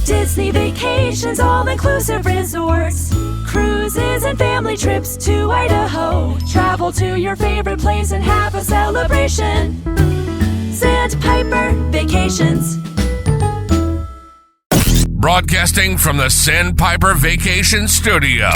Disney vacations, all-inclusive resorts, cruises and family trips to Idaho. Travel to your favorite place and have a celebration. Sandpiper Vacations. Broadcasting from the Sandpiper Vacation Studio.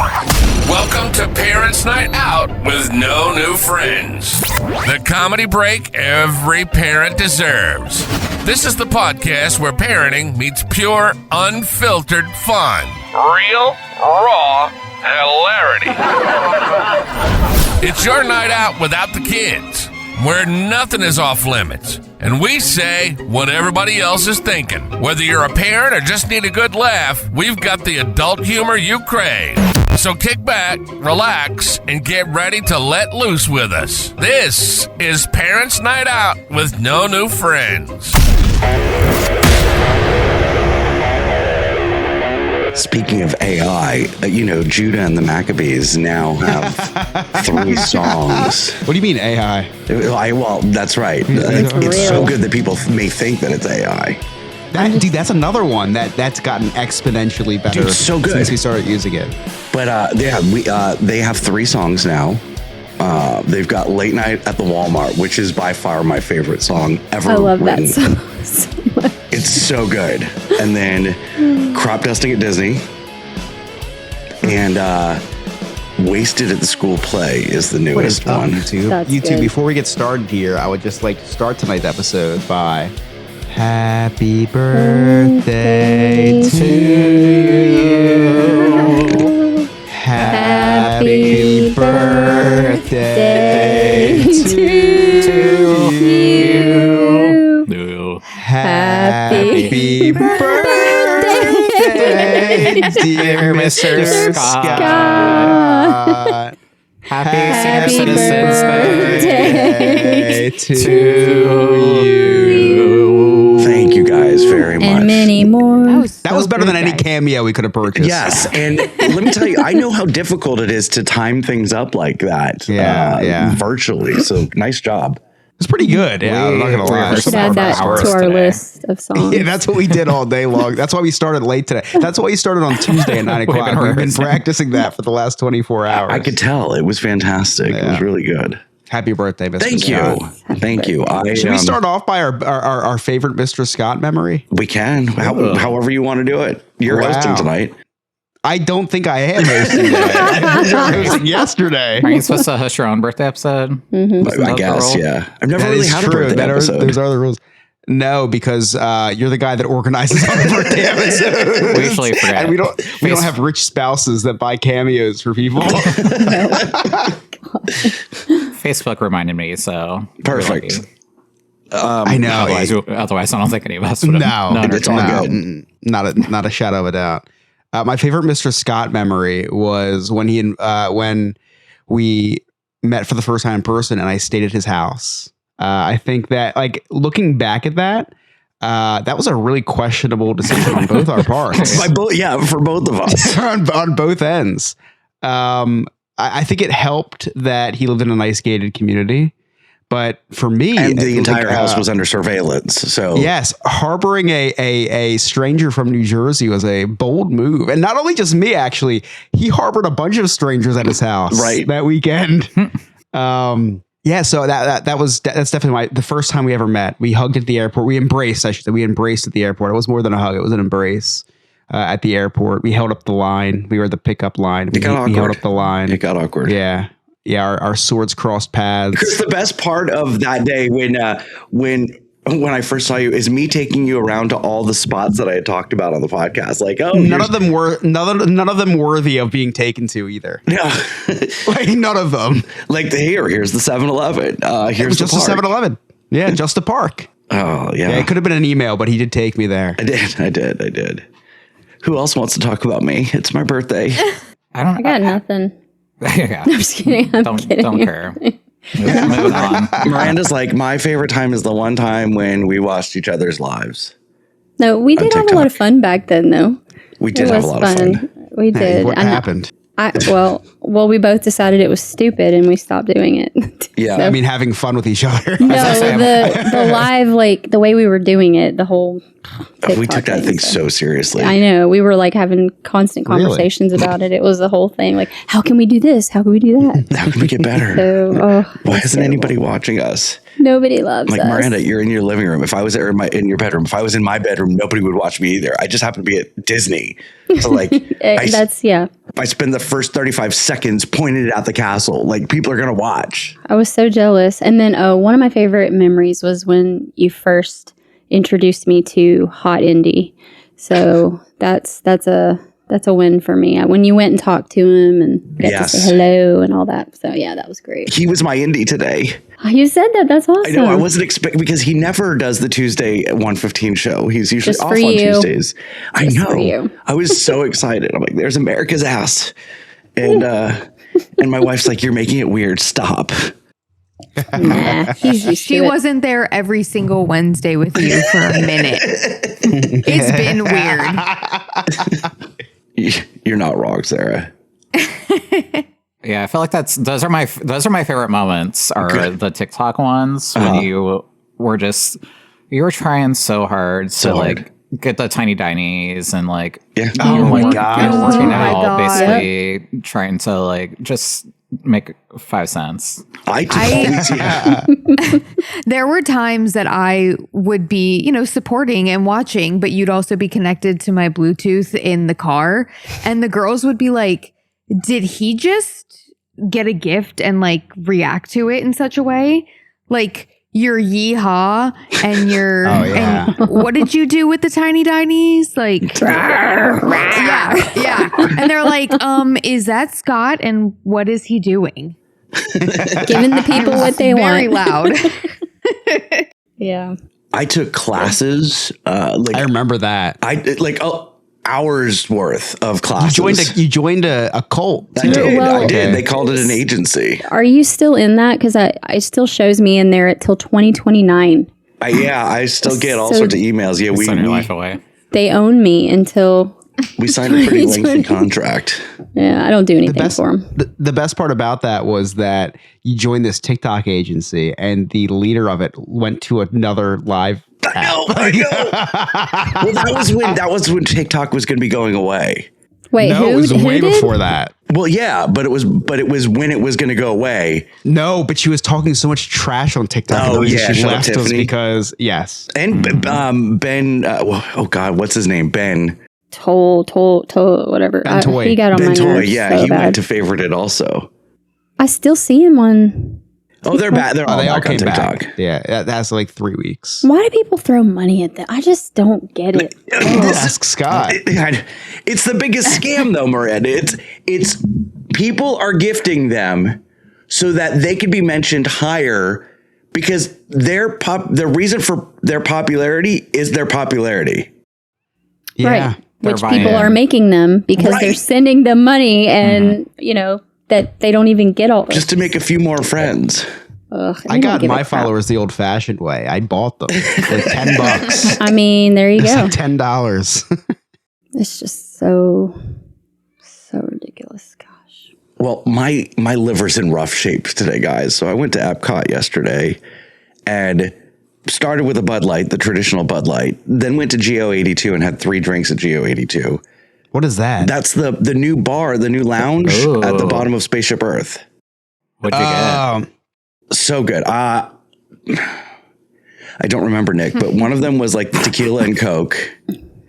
Welcome to Parents' Night Out with no new friends. The comedy break every parent deserves. This is the podcast where parenting meets pure, unfiltered fun. Real, raw hilarity. It's your night out without the kids, where nothing is off limits. And we say what everybody else is thinking. Whether you're a parent or just need a good laugh, we've got the adult humor you crave. So kick back, relax, and get ready to let loose with us. This is Parents' Night Out with no new friends. Speaking of AI, Judah and the Maccabees now have 3 songs. What do you mean AI? Well, that's right. It's so good that people may think that it's AI. That's another one that's gotten exponentially better. Dude, so good since we started using it. But they have 3 songs now. They've got Late Night at the Walmart, which is by far my favorite song ever. I love written. that song so much. It's so good. And then Crop Dusting at Disney and Wasted at the School Play is the newest one. YouTube. Good. Before we get started here, I would just like to start tonight's episode by Happy birthday to you. Happy birthday to you. Happy birthday, dear Mr. Scott. Happy Senior Citizens Day to you. Thank you guys very much. And many more. That was better than any cameo we could have purchased. Yes, and let me tell you, I know how difficult it is to time things up like that. Virtually. So nice job. It's pretty good. Yeah, I'm not gonna lie. We should add that to our list of songs. Yeah, that's what we did all day long. That's why we started late today. That's why we started on Tuesday at 9 o'clock. We've been practicing that for the last 24 hours. I could tell. It was fantastic. It was really good. Happy birthday, Mr. Thank Scott. you. Thank you. Should we start off by our favorite Mr. Scott memory? We can. However you want to do it. You're hosting tonight. I don't think I am hosting today. I was hosting yesterday. Are you supposed to host your own birthday episode? Mm-hmm. I guess, yeah. I've never really had a birthday episode. Those are the rules. No, because you're the guy that organizes our birthday episode. We usually forget. And we don't have rich spouses that buy cameos for people. Facebook reminded me, so perfect. I know. Otherwise, I don't think any of us would have known. It's all good. Not a shadow of a doubt. My favorite Mr. Scott memory was when when we met for the first time in person, and I stayed at his house. I think that, like, looking back at that, that was a really questionable decision on both our parts. For both of us on both ends. I think it helped that he lived in a nice gated community. But for me, and the entire house was under surveillance. So yes, harboring a stranger from New Jersey was a bold move, and not only just me. Actually, he harbored a bunch of strangers at his house that weekend. So that's definitely the first time we ever met. We hugged at the airport. We embraced. I should say we embraced at the airport. It was more than a hug. It was an embrace. At the airport, we held up the line. We were at the pickup line. We held up the line. It got awkward. Yeah. Yeah, our swords crossed paths. Because the best part of that day when I first saw you is me taking you around to all the spots that I had talked about on the podcast. Like, none of them worthy of being taken to either. Yeah, like none of them. Like here's the 7-Eleven. Here's just the 7-Eleven. Yeah, just the park. Oh yeah. It could have been an email, but he did take me there. I did. Who else wants to talk about me? It's my birthday. I got nothing. Yeah. I'm just kidding. I'm kidding. Don't care. Moving on. Miranda's like, my favorite time is the one time when we watched each other's lives. No, we did have a lot of fun back then, though. We did have a lot of fun. We did. What happened? Well, we both decided it was stupid and we stopped doing it. Yeah. So- I mean, having fun with each other. No, the live, like the way we were doing it, the whole TikTok We took that thing so seriously. I know. We were like having constant conversations about it. It was the whole thing. Like, how can we do this? How can we do that? How can we get better? So, why isn't anybody watching us? Nobody loves Like, us. Miranda, you're in your living room. If I was in your bedroom, if I was in my bedroom, nobody would watch me either. I just happen to be at Disney. So like, I spend the first 35 seconds pointing it at the castle. Like, people are going to watch. I was so jealous. And then, one of my favorite memories was when you first introduced me to Hot Indie. So that's a win for me. When you went and talked to him and got to say hello and all that. So yeah, that was great. He was my indie today. Oh, you said that. That's awesome. I know. I wasn't expecting, because he never does the Tuesday at 1:15 show. He's usually Just off for on you. Tuesdays. I Just for know. you. I was so excited. I'm like, there's America's ass. And my wife's like, you're making it weird. Stop. Nah, he's used She to it. wasn't there every single Wednesday with you for a minute. It's been weird. You're not wrong, Sarah. Yeah, I feel like those are my favorite moments are the TikTok ones when you were trying so hard to like get the tiny dinies and like Oh my God. you're working Oh my out God. basically trying to like just make 5 cents. There were times that I would be, supporting and watching, but you'd also be connected to my Bluetooth in the car. And the girls would be like, did he just get a gift and like react to it in such a way? Like, your yeehaw and your and what did you do with the tiny dinies? Like yeah. And they're like, is that Scott and what is he doing? Giving the people what they Very want. loud. Yeah. I took classes. I remember that. Hours worth of classes. You joined a cult. I did. Well, I did. They called it an agency. Are you still in that? Because it still shows me in there till 2029. I still get all sorts of emails. Yeah, Send your life away. They own me until. we signed a pretty lengthy contract. Yeah, I don't do anything for them. The best part about that was that you joined this TikTok agency and the leader of it went to another live. I know. Well, that was when TikTok was going to be going away. Wait, No, who? it was who way did? before that. Well, yeah, but it was when it was going to go away. No, but she was talking so much trash on TikTok. Oh, and the reason yeah, she shut up, left was Tiffany. because And Ben. Oh God, what's his name? Ben. Toll, whatever. Ben Toy. He got on Ben my Toy. nerves Yeah, so he bad. went to favorite it also. I still see him on. Oh, they're back. They're all they all back on came TikTok. back. Yeah, that's like 3 weeks. Why do people throw money at that? I just don't get it. Ask Scott. It's the biggest scam, though, Miranda. It's people are gifting them so that they could be mentioned higher because the reason for their popularity is their popularity. Yeah. Right. They're Which buying people in. are making them because they're Right. sending them money and, that they don't even get all. Just to make a few more friends. Ugh, I they don't got give a my crap. followers the old fashioned way. I bought them for $10. I mean, there you It's go. like $10. It's just so ridiculous. Gosh. Well, my liver's in rough shape today, guys. So I went to Epcot yesterday and started with a Bud Light, the traditional Bud Light, then went to GO82 and had 3 drinks at GO82. What is that? That's the new bar, the new lounge at the bottom of Spaceship Earth. What'd you get? So good. I don't remember, Nick, but one of them was like tequila and Coke.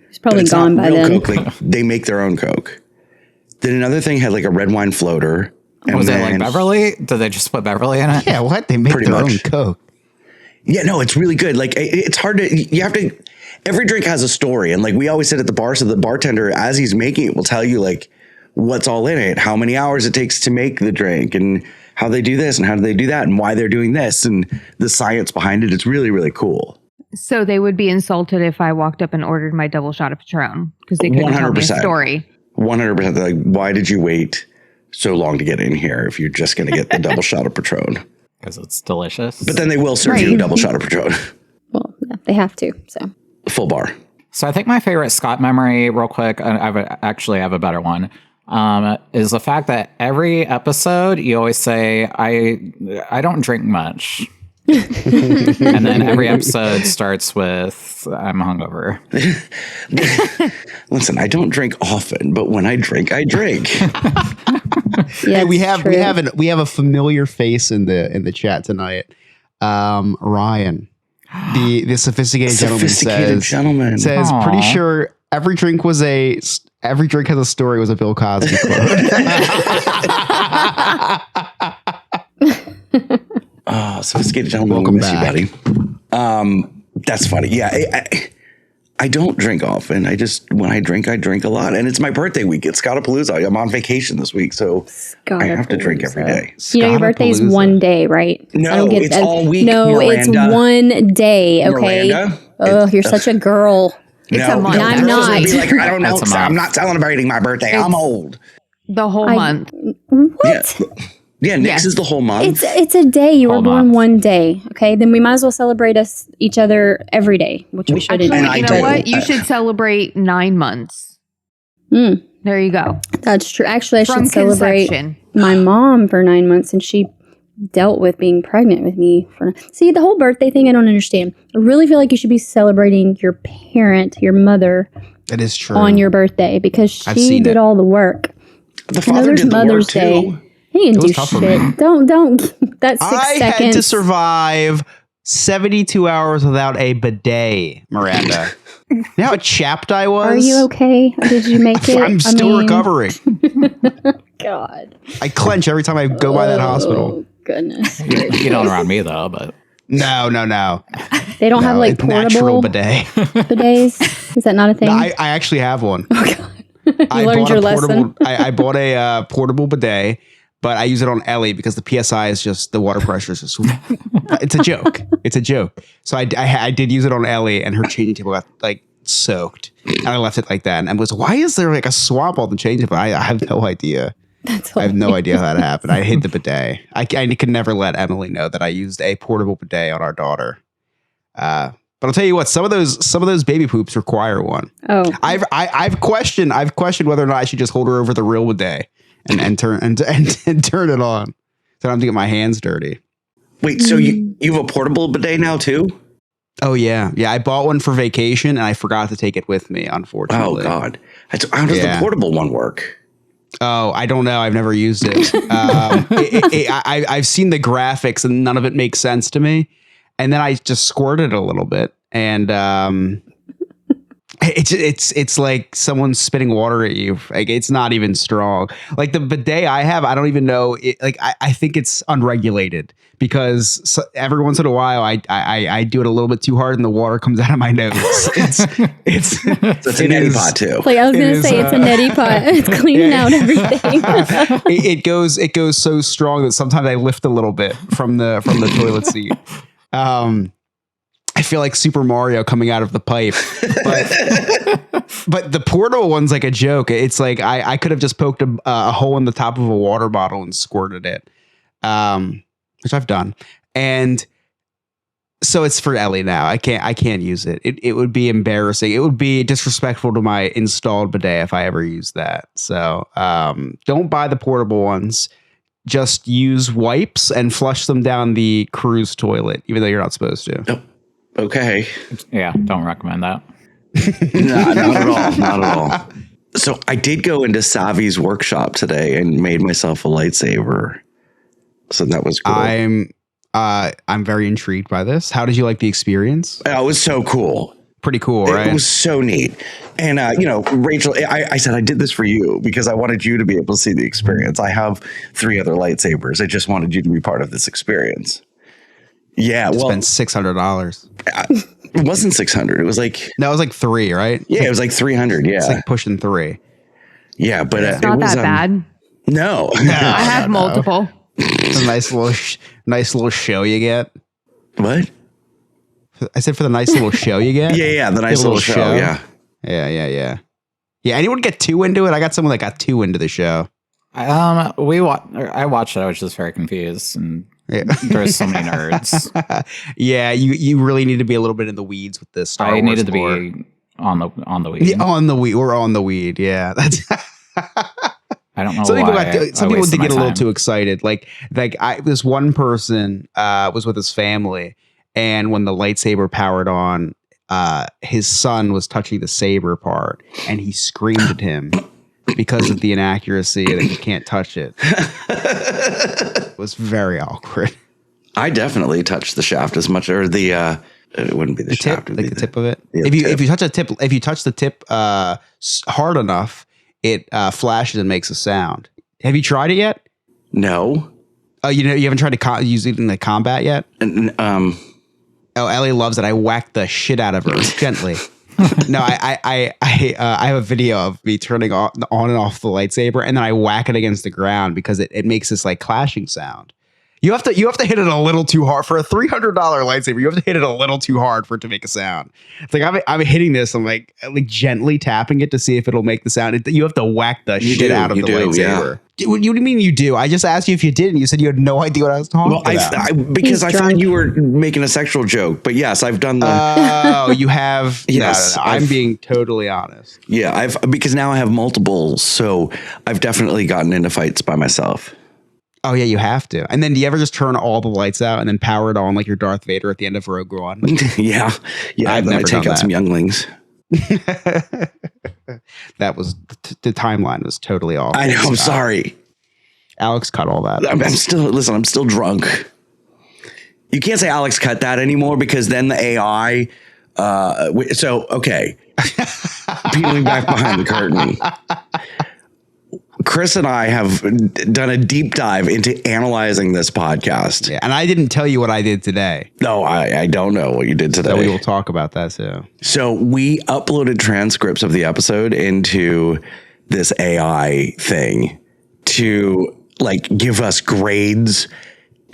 It's probably It's not gone by real then. Coke. Like, they make their own Coke. Then another thing had like a red wine floater. And Was it like then- Beverly? Did they just put Beverly in it? Yeah, what? They make Pretty their much. own Coke. Yeah, no, it's really good. Like it's hard to, you have to, every drink has a story. And like we always sit at the bar. So the bartender, as he's making it, will tell you like what's all in it, how many hours it takes to make the drink and how they do this and how do they do that and why they're doing this and the science behind it. It's really, really cool. So they would be insulted if I walked up and ordered my double shot of Patron because they couldn't tell me a 100%. story. 100%. They're like, why did you wait so long to get in here if you're just going to get the double shot of Patron? Because it's delicious. But then they will serve you a double shot of Patron. Well, yeah, they have to. So Full bar. So I think my favorite Scott memory, real quick, I actually have a better one, is the fact that every episode you always say, I don't drink much. And then every episode starts with, I'm hungover. Listen, I don't drink often, but when I drink, I drink. Yeah, we have a familiar face in the chat tonight. Ryan, the sophisticated gentleman says Aww. pretty sure every drink has a story was a Bill Cosby quote. Oh, sophisticated gentleman. Welcome miss back. you, buddy. That's funny. Yeah, I don't drink often. When I drink a lot, and it's my birthday week. It's Scott-a-Palooza. I'm on vacation this week, so I have to drink every day. You know, your birthday's one day, right? No, it's all week. No, it's Miranda. one day. Okay. Miranda? Oh, you're such a girl. It's a month. I'm girls would not. be like, I don't know. That's a month. I'm not celebrating my birthday. I'm old. The whole month. What? Yeah, Nick's Yes. is the whole month. It's a day. You were Hold born on. one day. Okay, then we might as well celebrate each other every day, which we shouldn't. And Actually, I you do. know what? You should celebrate 9 months. Mm, There you go. that's true. Actually, I From should celebrate conception. my mom for 9 months, and she dealt with being pregnant with me. See, the whole birthday thing, I don't understand. I really feel like you should be celebrating your parent, your mother, That is true. on your birthday because I've she seen did it. all the work. The I know father there's did the Mother's work Day. too. He didn't It was do tough for shit. me. Don't. That's 6 I seconds. had to survive 72 hours without a bidet, Miranda. You know how chapped I was? Are you okay? Did you make it? I'm still recovering. God. I clench every time I go by that hospital. Oh, goodness. You don't around me though, but No. They don't have like it's natural portable bidet. bidets? Is that not a thing? No, I actually have one. You learned your lesson. I bought a portable bidet, but I use it on Ellie because the PSI is just, the water pressure is just, it's a joke. It's a joke. So I did use it on Ellie, and her changing table got like soaked, and I left it like that. And I was, why is there like a swamp on the changing table? I have no idea. That's I have no idea how that happened. I hate the bidet. I could never let Emily know that I used a portable bidet on our daughter. But I'll tell you what, some of those baby poops require one. Oh, I've questioned whether or not I should just hold her over the real bidet and turn it on, so I don't have to get my hands dirty. Wait, so you have a portable bidet now too? Oh yeah. I bought one for vacation and I forgot to take it with me. Unfortunately. Oh God, how does the portable one work? Oh, I don't know. I've never used it. I've seen the graphics and none of it makes sense to me. And then I just squirted a little bit, and it's like someone's spitting water at you. Like, it's not even strong. Like the bidet I have, I don't even know. I think it's unregulated because every once in a while I do it a little bit too hard and the water comes out of my nose. It's So it's a neti pot too. like I was going to say, it's a neti pot. It's cleaning out everything. it goes so strong that sometimes I lift a little bit from the toilet seat. I feel like Super Mario coming out of the pipe, but the portable one's like a joke. It's like I could have just poked a hole in the top of a water bottle and squirted it, which I've done. And so it's for Ellie now. I can't use it. It would be embarrassing. It would be disrespectful to my installed bidet if I ever used that. So don't buy the portable ones. Just use wipes and flush them down the cruise toilet, even though you're not supposed to. Oh, okay. yeah, don't recommend that. No, not at all. Not at all. So I did go into Savi's workshop today and made myself a lightsaber. So that was cool. I'm very intrigued by this. How did you like the experience? It was so cool. Pretty cool, right? It was so neat. And, Rachel, I said I did this for you because I wanted you to be able to see the experience. I have 3 other lightsabers. I just wanted you to be part of this experience. Yeah. Well, spent $600. it wasn't 600. It was like, No, it was like 3, right? yeah, it was like 300. Yeah. It's like pushing 3. Yeah. But It's not that bad. No. I have multiple. It's a nice little show you get. What? I said for the nice little show you get. Yeah. The nice little show. Yeah. Yeah. Anyone get 2 into it? I got someone that got 2 into the show. I watched it. I was just very confused, and there's so many nerds. Yeah, you really need to be a little bit in the weeds with this Star I Wars needed to lore. be on the weed. Yeah, on the weed. We're on the weed. Yeah, that's I don't know some why. Some people did get a little too excited. Like this one person was with his family, and when the lightsaber powered on, his son was touching the saber part, and he screamed at him because of the inaccuracy that he can't touch it. It was very awkward. I definitely touched the shaft as much, or the it wouldn't be the shaft, tip, like the tip of it. Yeah, if you touch the tip hard enough, it flashes and makes a sound. Have you tried it yet? No. Oh, you haven't tried to use it in the combat yet? Oh, Ellie loves it. I whacked the shit out of her gently. No, I have a video of me turning on and off the lightsaber, and then I whack it against the ground because it makes this like clashing sound. You have to hit it a little too hard for a $300 lightsaber. You have to hit it a little too hard for it to make a sound. It's like I'm hitting this. I'm like gently tapping it to see if it'll make the sound. You have to whack the shit out of the lightsaber. Yeah. What do you mean you do? I just asked you if you did, and you said you had no idea what I was talking about. Because I thought you were making a sexual joke. But yes, I've done the. Oh, you have. Yes, no. I'm being totally honest. Yeah, because now I have multiple, so I've definitely gotten into fights by myself. Oh yeah, you have to. And then do you ever just turn all the lights out and then power it on like you're Darth Vader at the end of Rogue One? Yeah. I've never take out some younglings. That was the timeline was totally off. I know. I'm sorry. Alex cut all that. I'm still drunk. You can't say Alex cut that anymore because then the AI. Okay. Peeling back behind the curtain. Chris and I have done a deep dive into analyzing this podcast. Yeah, and I didn't tell you what I did today. No, I don't know what you did today. So we will talk about that too. So we uploaded transcripts of the episode into this AI thing to like give us grades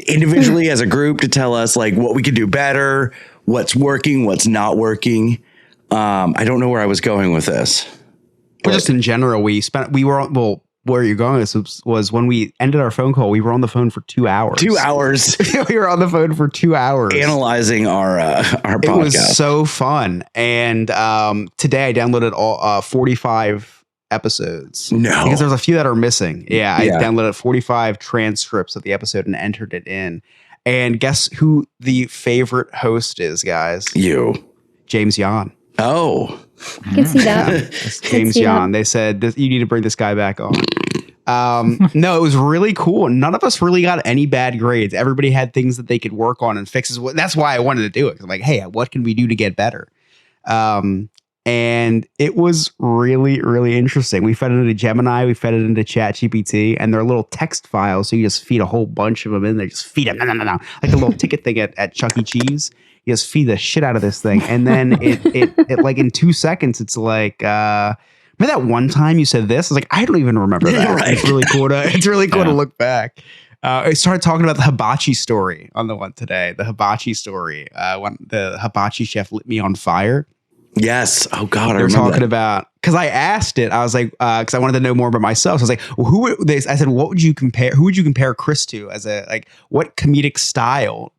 individually as a group to tell us like what we could do better, what's working, what's not working. I don't know where I was going with this. But just in general, where you're going was when we ended our phone call, we were on the phone for 2 hours. 2 hours. We were on the phone for 2 hours. Analyzing our podcast. It was so fun. And today I downloaded all 45 episodes. No. Because there's a few that are missing. Yeah, I downloaded 45 transcripts of the episode and entered it in. And guess who the favorite host is, guys? You. James Yan. Oh. I can see that. It's James Yan. They said, you need to bring this guy back on. No, it was really cool. None of us really got any bad grades. Everybody had things that they could work on and fixes. That's why I wanted to do it. I'm like, hey, what can we do to get better? And it was really, really interesting. We fed it into Gemini. We fed it into ChatGPT, and they're little text files. So you just feed a whole bunch of them in there. Just feed them. No. Like a little ticket thing at Chuck E. Cheese. You just feed the shit out of this thing. And then it like in 2 seconds, it's like, remember that one time you said this? I was like, I don't even remember that. Right. It's really cool to look back. I started talking about the hibachi story on the one today. The hibachi story. When the hibachi chef lit me on fire. Yes. Oh God, I remember talking about, because I asked it. I was like, because I wanted to know more about myself. So I was like, well, I said, who would you compare Chris to as what comedic style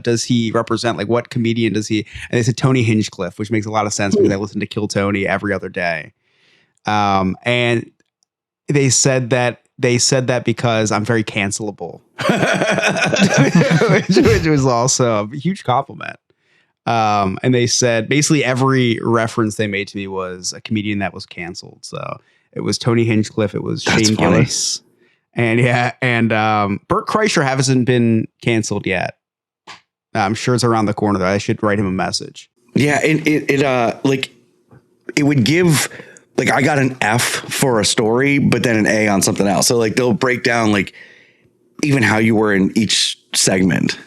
does he represent? Like, what comedian does he? And they said Tony Hinchcliffe, which makes a lot of sense because I listen to Kill Tony every other day. And they said that because I'm very cancelable, which was also a huge compliment. And they said basically every reference they made to me was a comedian that was canceled. So it was Tony Hinchcliffe, it was Shane Gillis, and Bert Kreischer hasn't been canceled yet. I'm sure it's around the corner though. I should write him a message. Yeah, it would give, like, I got an F for a story, but then an A on something else. So like they'll break down like even how you were in each segment.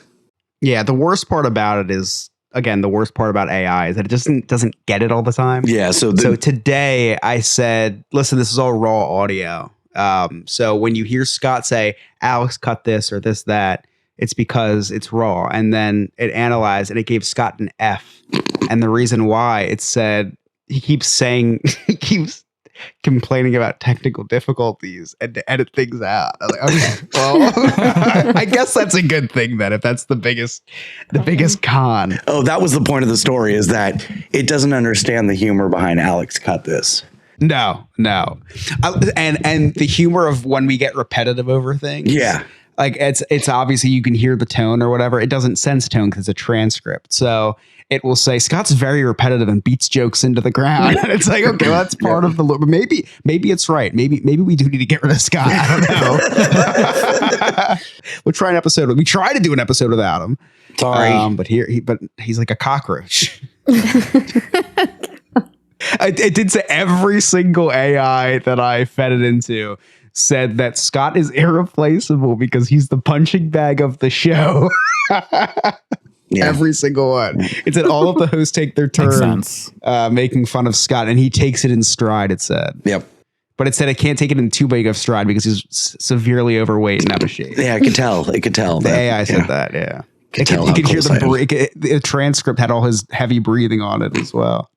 Yeah, the worst part about it is, again, the worst part about AI is that it doesn't get it all the time. Yeah. So today I said, listen, this is all raw audio. So when you hear Scott say, Alex cut this or this, that, it's because it's raw. And then it analyzed and it gave Scott an F. And the reason why, it said he keeps complaining about technical difficulties and to edit things out. I was like, okay, well, I guess that's a good thing then, if that's the biggest con. Oh, that was the point of the story, is that it doesn't understand the humor behind Alex cut this. No. And the humor of when we get repetitive over things. Yeah. Like it's obviously you can hear the tone or whatever. It doesn't sense tone because it's a transcript. So it will say Scott's very repetitive and beats jokes into the ground. And it's like, okay, well, that's part of the look. But maybe it's right. Maybe we do need to get rid of Scott. I don't know. We'll try an episode. We try to do an episode without him. Sorry. But he's like a cockroach. I did say every single AI that I fed it into said that Scott is irreplaceable because he's the punching bag of the show. Yeah. Every single one. It said all of the hosts take their turn making fun of Scott, and he takes it in stride, it said. Yep. But it said it can't take it in too big of stride because he's severely overweight and out of shape. Yeah, I could tell. It could tell. The AI said that, yeah. You could hear the transcript had all his heavy breathing on it as well.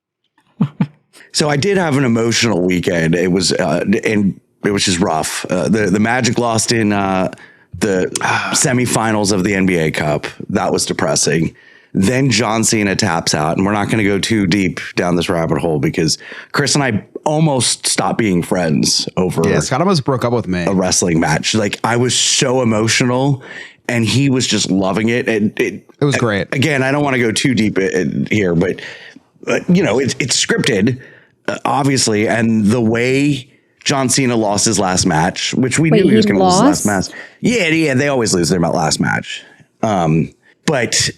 So I did have an emotional weekend. It was just rough. The Magic lost in the semifinals of the NBA Cup. That was depressing. Then John Cena taps out, and we're not going to go too deep down this rabbit hole because Chris and I almost stopped being friends over. Yeah, Scott almost broke up with me. A wrestling match. Like I was so emotional, and he was just loving it. And it was great. Again, I don't want to go too deep here, but it's scripted, obviously, and the way John Cena lost his last match, which we knew he was going to lose his last match. Yeah, they always lose their last match. But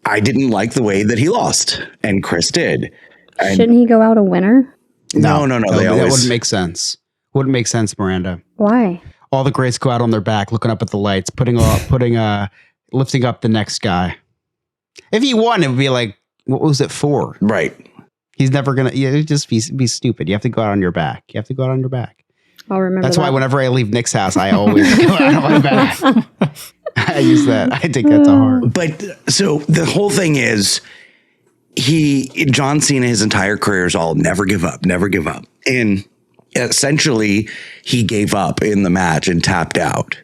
I didn't like the way that he lost, and Chris did. Shouldn't he go out a winner? No. That wouldn't make sense. Wouldn't make sense, Miranda. Why? All the greats go out on their back, looking up at the lights, lifting up the next guy. If he won, it would be like, what was it for? Right. He's never gonna. Yeah, it'd just be stupid. You have to go out on your back. I'll remember. That's why whenever I leave Nick's house, I always go out on my back. I use that. I take that to heart. But so the whole thing is, John Cena, his entire career is all never give up, and essentially he gave up in the match and tapped out,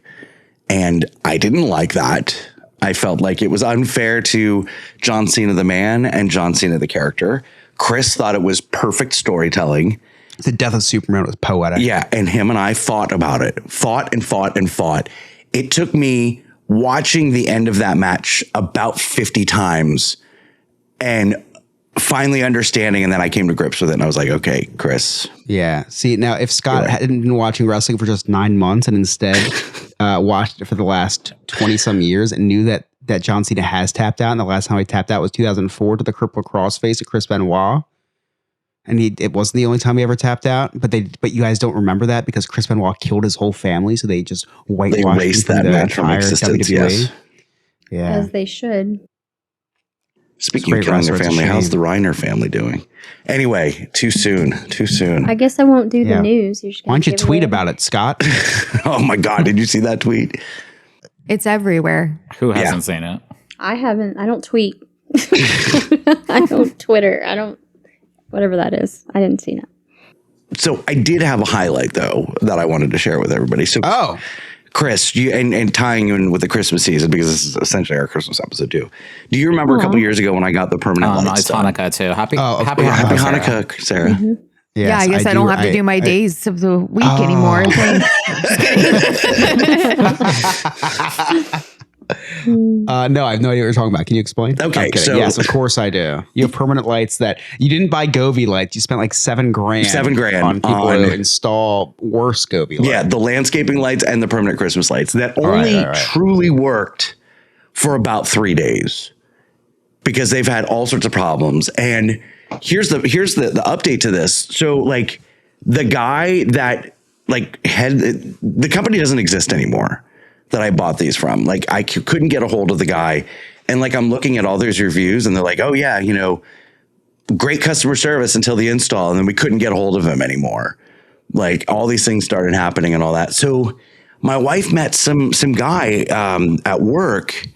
and I didn't like that. I felt like it was unfair to John Cena the man and John Cena the character. Chris thought it was perfect storytelling. The death of Superman was poetic. Yeah, and him and I fought about it. Fought. It took me watching the end of that match about 50 times and finally understanding, and then I came to grips with it, and I was like, okay, Chris. Yeah. See, now if Scott hadn't been watching wrestling for just 9 months and instead watched it for the last 20-some years and knew that John Cena has tapped out, and the last time he tapped out was 2004 to the crippled crossface of Chris Benoit. And it wasn't the only time he ever tapped out, but you guys don't remember that because Chris Benoit killed his whole family, so they just whitewashed that match from existence. Yes. Yeah, as they should. Speaking of killing their family, how's the Reiner family doing? Anyway, too soon. I guess I won't do the news. Why don't you tweet about it, Scott? Oh my God, did you see that tweet? It's everywhere. Who hasn't seen it? I haven't. I don't tweet. I don't Twitter. I don't. Whatever that is. I didn't see it. So I did have a highlight, though, that I wanted to share with everybody. So, Chris, you and tying in with the Christmas season, because this is essentially our Christmas episode, too. Do you remember a couple years ago when I got the permanent lights? No, it's Hanukkah, too. Happy Hanukkah, Sarah. Yes, yeah, I guess I don't have to do my days of the week anymore. No, I have no idea what you're talking about. Can you explain? Okay, so yes, of course I do. You have permanent lights that you didn't buy Govee lights. You spent like $7,000 on people to install worse Govee lights. Yeah, the landscaping lights and the permanent Christmas lights that only truly worked for about 3 days because they've had all sorts of problems. And here's the update to this. So like the guy that the company doesn't exist anymore that I bought these from. Like I couldn't get a hold of the guy, and like I'm looking at all those reviews and they're like, oh yeah, great customer service until the install, and then we couldn't get a hold of him anymore. Like all these things started happening and all that. So my wife met some guy at work,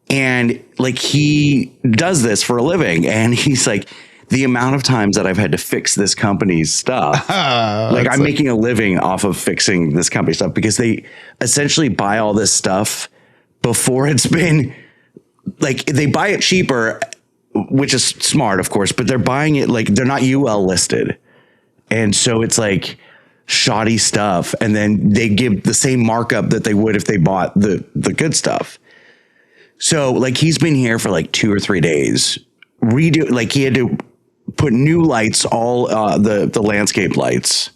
and like he does this for a living, and he's like, the amount of times that I've had to fix this company's stuff, I'm making a living off of fixing this company's stuff because they essentially buy all this stuff before it's been like they buy it cheaper, which is smart, of course, but they're buying it like they're not UL listed. And so it's like shoddy stuff. And then they give the same markup that they would if they bought the good stuff. So like he's been here for like 2 or 3 days. Like he had to put new lights, all the landscape lights,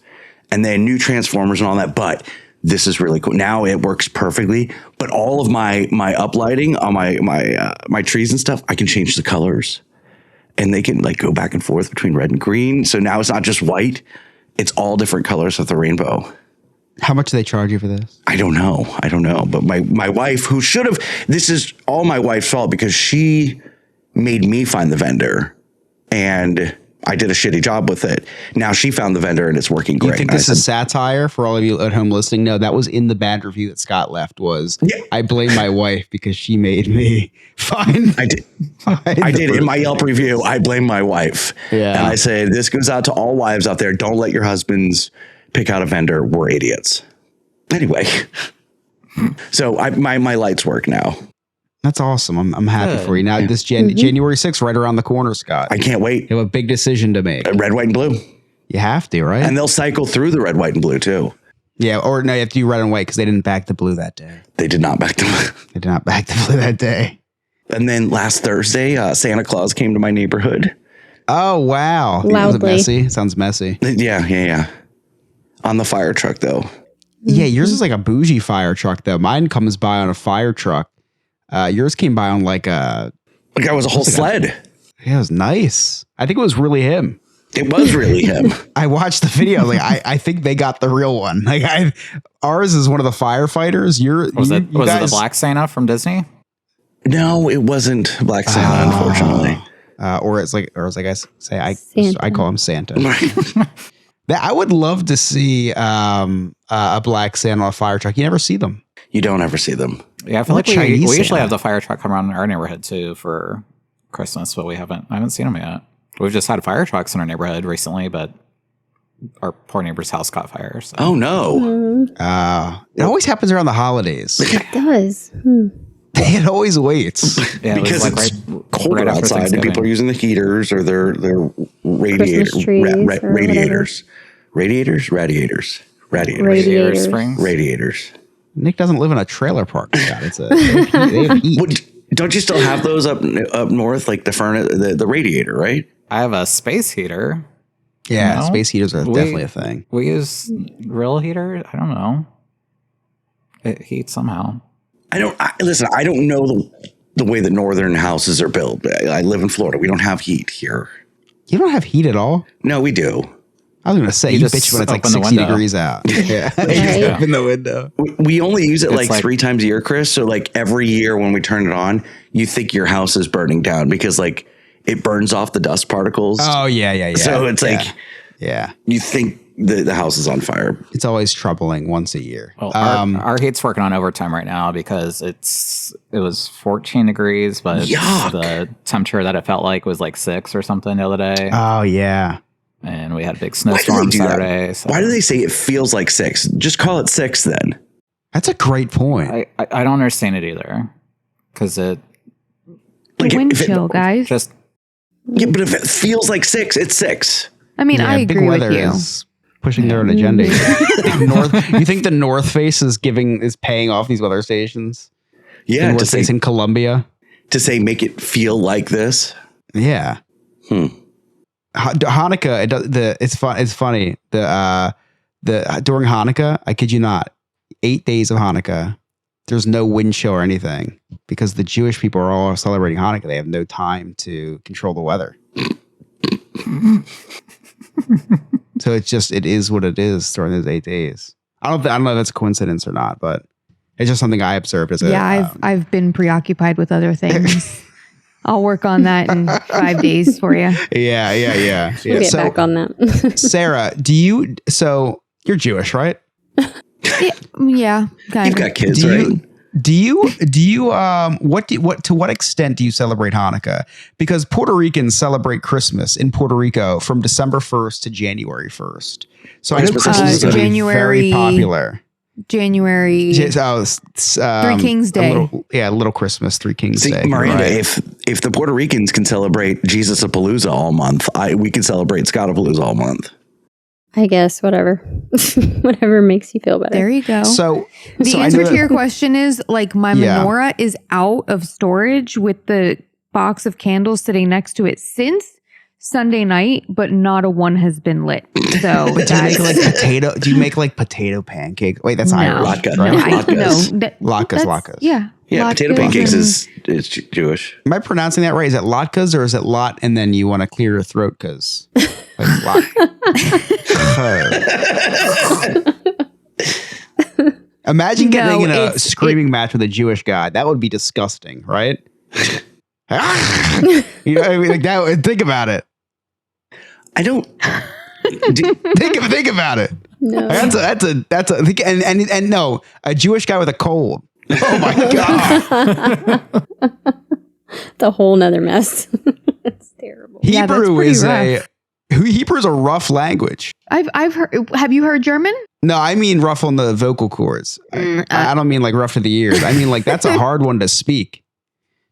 and then new transformers and all that. But this is really cool. Now it works perfectly. But all of my uplighting on my trees and stuff, I can change the colors, and they can like go back and forth between red and green. So now it's not just white; it's all different colors of the rainbow. How much do they charge you for this? I don't know. But my wife, who should have, this is all my wife's fault because she made me find the vendor, and I did a shitty job with it. Now she found the vendor and it's working great. You think this is satire for all of you at home listening? No, that was in the bad review that Scott left was, I blame my wife because she made me find. I did in my Yelp review. I blame my wife. Yeah. And I say, this goes out to all wives out there. Don't let your husbands pick out a vendor. We're idiots. Anyway. So my lights work now. That's awesome. I'm happy for you. Now this January 6th, right around the corner, Scott. I can't wait. You have a big decision to make. Red, white, and blue. You have to, right? And they'll cycle through the red, white, and blue too. Yeah, or no, you have to do red and white because they didn't back the blue that day. They did not back the blue. They did not back the blue that day. And then last Thursday, Santa Claus came to my neighborhood. Oh, wow. Was it messy? Sounds messy. Yeah. On the fire truck, though. Yeah, yours is like a bougie fire truck, though. Mine comes by on a fire truck. Yours came by on like a... Like that was a whole sled. Yeah, it was nice. I think it was really him. It was really him. I watched the video. Like, I think they got the real one. Like, ours is one of the firefighters. Was it the Black Santa from Disney? No, it wasn't Black Santa, unfortunately. Or as I say, I call him Santa. I would love to see a Black Santa on a fire truck. You never see them. You don't ever see them. Yeah, I feel like we usually have the fire truck come around our neighborhood too for Christmas, but I haven't seen them yet. We've just had fire trucks in our neighborhood recently, but our poor neighbor's house caught fire. So. Oh no! It always happens around the holidays. It does. It always waits. Yeah, because it's colder outside and people are using the heaters or their radiators. Nick doesn't live in a trailer park, Scott. They have heat. Well, don't you still have those up north, like the furnace, the radiator, right? I have a space heater. Yeah, space heaters are definitely a thing. We use real heater. I don't know. It heats somehow. I don't know the way that northern houses are built. I live in Florida. We don't have heat here. You don't have heat at all? No, we do. I was going to say, you bitch when it's like 60 degrees out. Yeah. You open the window. We only use it like 3 times a year, Chris. So like every year when we turn it on, you think your house is burning down because like it burns off the dust particles. Oh, yeah. So it's you think the house is on fire. It's always troubling once a year. Well, our heat's working on overtime right now because it was 14 degrees, but the temperature that it felt like was like 6 or something the other day. Oh, yeah. And we had a big snowstorm Saturday. So. Why do they say it feels like 6? Just call it 6 then. That's a great point. I don't understand it either. Because it... Like wind chill, guys. Just... Yeah, but if it feels like 6, it's 6. I mean, I agree with you. Is pushing their own agenda. You think the North Face is paying off these weather stations? Yeah. To say in Colombia? To say make it feel like this? Yeah. Hanukkah, it's funny. During Hanukkah, I kid you not, 8 days of Hanukkah, there's no wind chill or anything because the Jewish people are all celebrating Hanukkah. They have no time to control the weather. So it is what it is during those 8 days. I don't know if that's a coincidence or not, but it's just something I observed as I've been preoccupied with other things. I'll work on that in 5 days for you. Yeah. We'll get back on that. Sarah, you're Jewish, right? Yeah. You've got kids, right? To what extent do you celebrate Hanukkah? Because Puerto Ricans celebrate Christmas in Puerto Rico from December 1st to January 1st. So I know Christmas is very popular. January. Three Kings Day. Little Christmas, Three Kings Day. Miranda, right. If the Puerto Ricans can celebrate Jesus-a-Palooza all month, we can celebrate Scott-a-Palooza all month. I guess whatever. Whatever makes you feel better. There you go. So The I answer know to that- your question is like my Yeah. menorah is out of storage with the box of candles sitting next to it since Sunday night, but not a one has been lit. So But do you make like that's potato? Do you make like potato pancakes? Wait, that's no, Irish, Latke. right? no, Latkes. Latkes. Yeah, Yeah, potato latkes pancakes and- is Jewish. Am I pronouncing that right? Is it latkes or is it lot and then you want to clear your throat because like lot? Imagine getting No, in a it's- screaming match with a Jewish guy. That would be disgusting, right? You know, I mean, like that. Think about it. I don't. Think about it. No. That's a and no, a Jewish guy with a cold. Oh my god. The whole nother mess. It's terrible. Yeah, that's Hebrew pretty is rough. Hebrew is a rough language. I've heard. Have you heard German? No, I mean rough on the vocal cords. I don't mean like rough to the ears. I mean like that's a hard one to speak.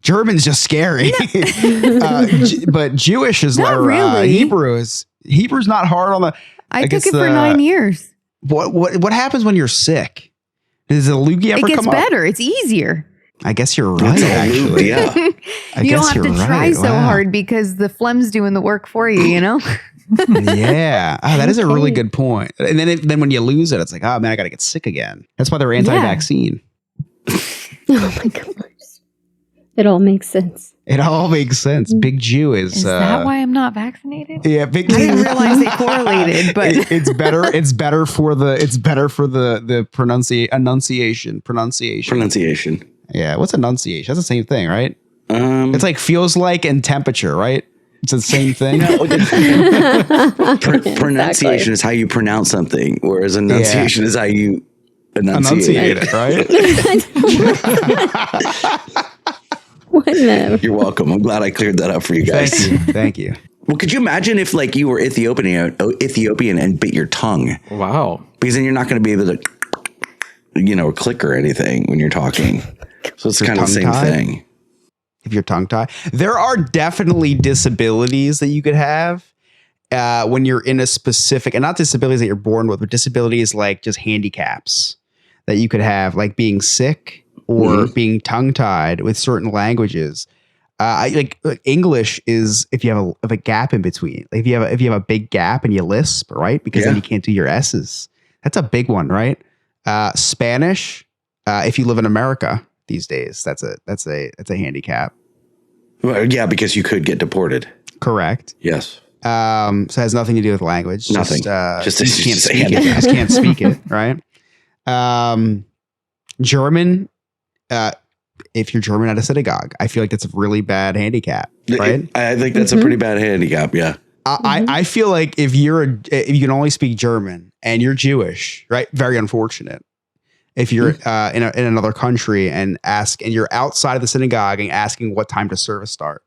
German's just scary. But Jewish is Not really. Hebrew's not hard on the. I took guess it for 9 years. What happens when you're sick? Does the loogie ever It gets come up? better. It's easier. I guess you're right. It's all Actually, lube, yeah. I You guess don't have you're to try right. so Wow. hard because the phlegm's doing the work for you. You know. Yeah. Oh, that is a really Okay. good point. And then when you lose it, it's like, oh man, I got to get sick again. That's why they're anti-vaccine. Oh my gosh. It all makes sense. It all makes sense. Big Jew is. Is that why I'm not vaccinated? Yeah, big I Jew. didn't realize they correlated, but It's better. It's better for the pronunciation. Yeah. What's enunciation? That's the same thing, right? It's like feels like and temperature, right? It's the same thing. Pronunciation is how you pronounce something, whereas enunciation is how you Enunciate it, right? You're welcome. I'm glad I cleared that up for you guys. Thank you. Well, could you imagine if like you were Ethiopian and bit your tongue? Wow. Because then you're not going to be able to, click or anything when you're talking. So it's Your kind of the same tongue-tied? thing. If you're tongue tied, there are definitely disabilities that you could have when you're in a specific, and not disabilities that you're born with, but disabilities like just handicaps that you could have, like being sick or being tongue tied with certain languages. Like English is if you have a gap in between. Like if you have a big gap and you lisp, right? Because then you can't do your S's. That's a big one, right? Spanish, if you live in America these days, that's a handicap. Well, yeah, because you could get deported. Correct. Yes. So it has nothing to do with language. Nothing. Just you Just can't say speak it. You just can't speak it, right? German. If you're German at a synagogue, I feel like that's a really bad handicap, right? I think that's a pretty bad handicap. Yeah. I feel like if you can only speak German and you're Jewish, right? Very unfortunate. If you're in another country and you're outside of the synagogue and asking what time does service start,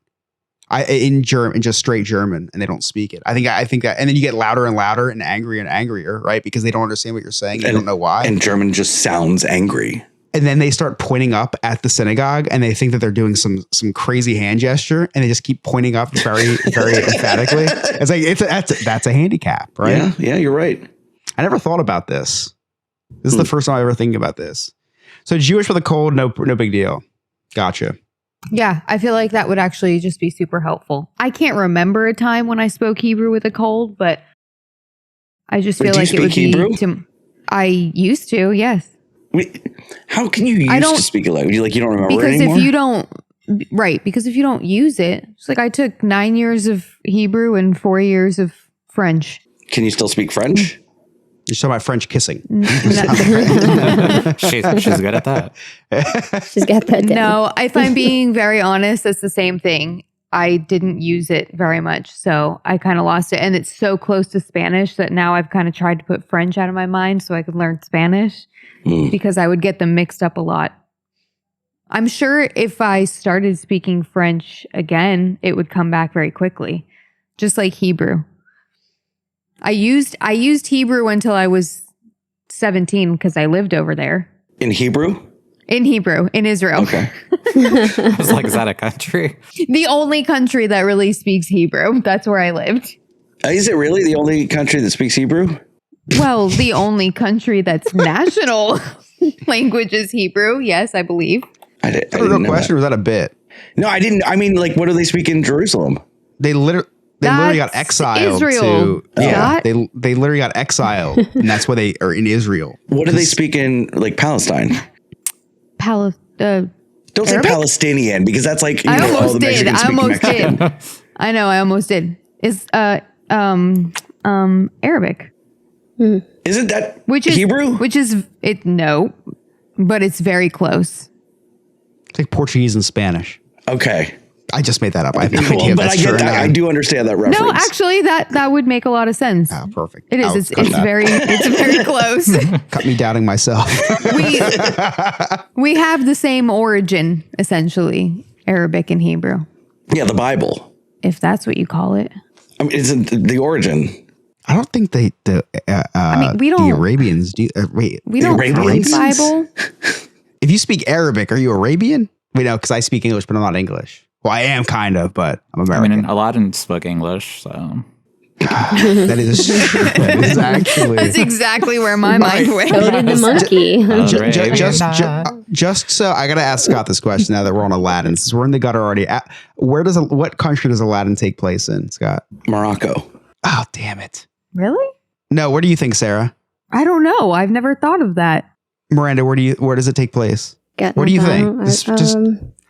in German, just straight German, and they don't speak it. I think that, and then you get louder and louder and angrier, right? Because they don't understand what you're saying. They don't know why. And German just sounds angry. And then they start pointing up at the synagogue and they think that they're doing some crazy hand gesture and they just keep pointing up very, very emphatically. It's like, that's a handicap, right? Yeah, you're right. I never thought about this. This is the first time I ever think about this. So Jewish with a cold, no big deal. Gotcha. yeah, I feel like that would actually just be super helpful. I can't remember a time when I spoke Hebrew with a cold, but I just feel like it would Hebrew? be. I used to, yes. Wait, how can you I used don't- to speak a language? You don't remember Because it anymore? if you don't, right? Because if you don't use it, it's like I took 9 years of Hebrew and 4 years of French. Can you still speak French? You're talking about French kissing. She's good at that. She's got that down. No, if I'm being very honest, it's the same thing. I didn't use it very much, so I kind of lost it. And it's so close to Spanish that now I've kind of tried to put French out of my mind so I could learn Spanish because I would get them mixed up a lot. I'm sure if I started speaking French again, it would come back very quickly, just like Hebrew. I used Hebrew until I was 17 because I lived over there. In Hebrew? In Hebrew, in Israel. Okay. I was like, is that a country? The only country that really speaks Hebrew. That's where I lived. Is it really the only country that speaks Hebrew? Well, the only country that's national language is Hebrew. Yes, I believe. I Real didn't know question, that. or was that a bit? No, I didn't. I mean, like, what do they speak in Jerusalem? They literally got That's exiled Israel, to Scott. they literally got exiled, and that's why they are in Israel. What do they speak in, like, Palestine? Don't Don't say Palestinian, because that's like, I all almost the did. Mexicans I speak almost Mexican. did. I know. I almost did. Is Arabic, Isn't that which is Hebrew? Which is it? No, but it's very close. It's like Portuguese and Spanish. Okay. I just made that up. I have no Cool, idea if but that's I get true or that. not. I do understand that reference. No, actually, that would make a lot of sense. Oh, perfect. It is. I'll It's cut that. very close. Cut me doubting myself. we have the same origin, essentially, Arabic and Hebrew, Yeah, the Bible. if that's what you call it. I mean, isn't the origin? I don't think we mean, we the don't- Arabians do. Wait, We don't read Arabians? Bible. if you speak Arabic, are you Arabian? Wait, no, because I speak English, but I'm not English. Well, I am kind of, but I'm I American. mean, Aladdin spoke English, so That is true. That is actually. That's exactly where my mind So went. did the monkey. Just so I gotta ask Scott this question now that we're on Aladdin. Since we're in the gutter already, what country does Aladdin take place in, Scott? Morocco. Oh, damn it! Really? No, where do you think, Sarah? I don't know. I've never thought of that. Miranda, where does it take place? Got What do you nothing. think? Just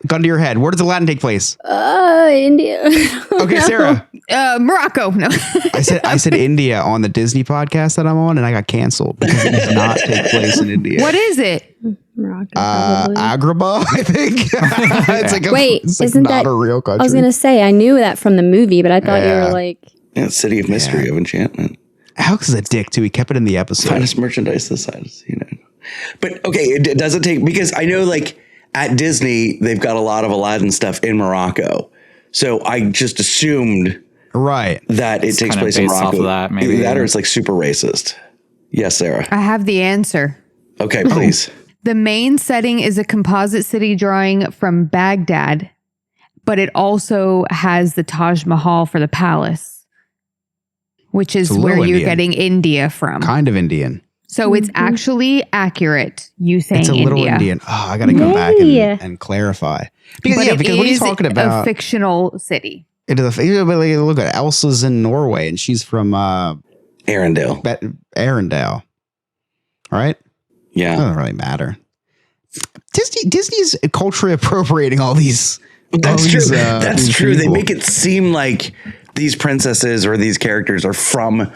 gun to your head. Where does Aladdin take place? India. Okay, Sarah. Morocco. No. I said India on the Disney podcast that I'm on, and I got canceled because it does not take place in India. What is it? Morocco, probably. Agrabah, I think. It's like it's like isn't not that a real country. I was gonna say I knew that from the movie, but I thought you Yeah. were like Yeah, City of Mystery of Enchantment. Alex is a dick too. He kept it in the episode. Finest merchandise this side, But okay, it doesn't take, because I know, like, at Disney they've got a lot of Aladdin stuff in Morocco, so I just assumed Right. that it takes kind of place in based off Morocco. of that, maybe. That, or it's like super racist. Yes, Sarah. I have the answer. Okay, please. The main setting is a composite city drawing from Baghdad, but it also has the Taj Mahal for the palace, which is It's a little where you're Indian. getting India from. Kind of Indian. So it's actually accurate, you saying It's a little India. Indian. Oh, I got to go back Yay. and clarify. Because But because it what are you is talking a about? fictional city. It is look at Elsa's in Norway, and she's from Arendelle. Arendelle. All right. Yeah. Doesn't really matter. Disney's culturally appropriating all these. That's all true. these, That's these true. They people. make it seem like these princesses or these characters are from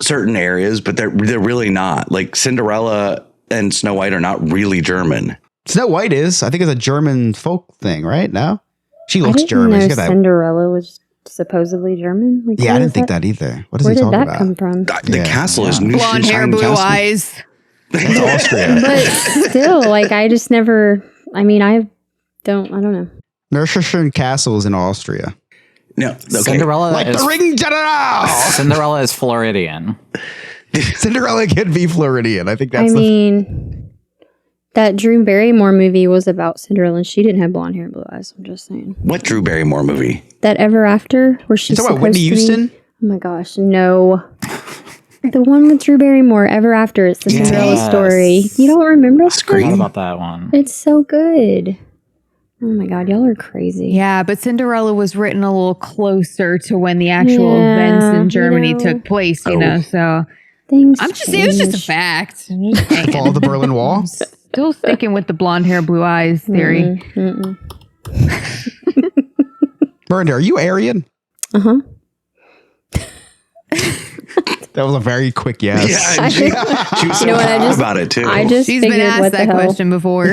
certain areas, but they're really not. Like Cinderella and Snow White are not really German. Snow White is. I think it's a German folk thing, right? No, she I looks didn't German. know She's got that. Cinderella was supposedly German. Like, Yeah, I what didn't is think that either. What is Where he did talking that about? come from? The Yeah. castle is Blonde hair, Neuschwanstein blue Castle. eyes. It's Austria. But still, like I just never. I mean, I don't know. Neuschwanstein Castle is in Austria. No, okay. Cinderella Like is the ring general. Cinderella is Floridian. Cinderella can be Floridian. I think that's I mean, that Drew Barrymore movie was about Cinderella, and she didn't have blonde hair and blue eyes. I'm just saying. What Drew Barrymore movie? That Ever After, where she's You talking supposed about Whitney to Houston? Be, oh my gosh, no. The one with Drew Barrymore, Ever After. It's the Cinderella Yes. story. You don't remember that? Scream. What about that one? It's so good. Oh my god, y'all are crazy. Yeah, but Cinderella was written a little closer to when the actual Yeah, events in you Germany know. took place, you know. So Things I'm just it was just a change. fact. I'm just saying. Fall of the Berlin Wall. Still sticking with the blonde hair, blue eyes theory. Miranda, are you Aryan? Uh-huh. That was a very quick yes. Yeah, she was so You know what, I proud just- about it too. I just She's figured been asked what that the hell. question before.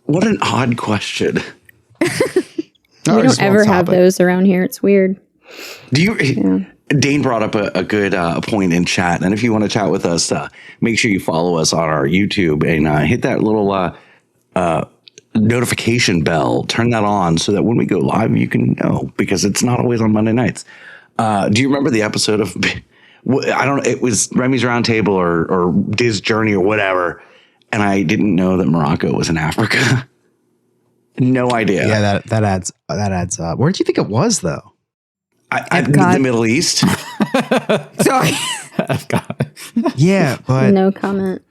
What an odd question. We don't ever have those around here. It's weird. Do you? Dane brought up a good point in chat, and if you want to chat with us, make sure you follow us on our YouTube and hit that little notification bell. Turn that on so that when we go live, you can know, because it's not always on Monday nights. Do you remember the episode of? I don't. It was Remy's Roundtable or Diz Journey or whatever, and I didn't know that Morocco was in Africa. No idea. Yeah, that adds up. Where do you think it was though? The Middle East. Sorry. Yeah, but No comment.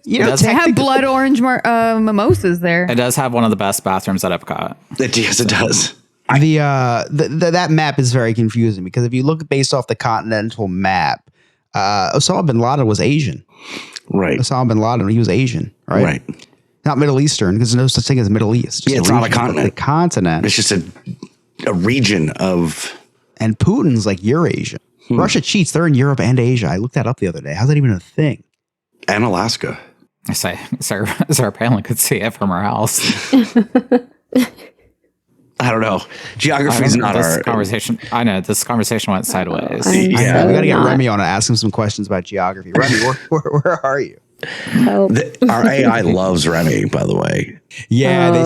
you know, They have blood orange mimosas there. It does have one of the best bathrooms at Epcot. Yes, it does. That map is very confusing because if you look based off the continental map, Osama bin Laden was Asian. Right. Osama bin Laden, he was Asian, right? Right. Not Middle Eastern, because there's no such thing as Middle East. Yeah, it's not a continent. The continent. It's just a region of. And Putin's like Eurasia. Russia cheats. They're in Europe and Asia. I looked that up the other day. How's that even a thing? And Alaska. I say, Sarah Palin could see it from her house. I don't know. Geography's not this our conversation. I know this conversation went sideways. Yeah. We got to get Remy on and ask him some questions about geography. Remy, where are you? Our AI loves Remy, by the way. Yeah, Oh,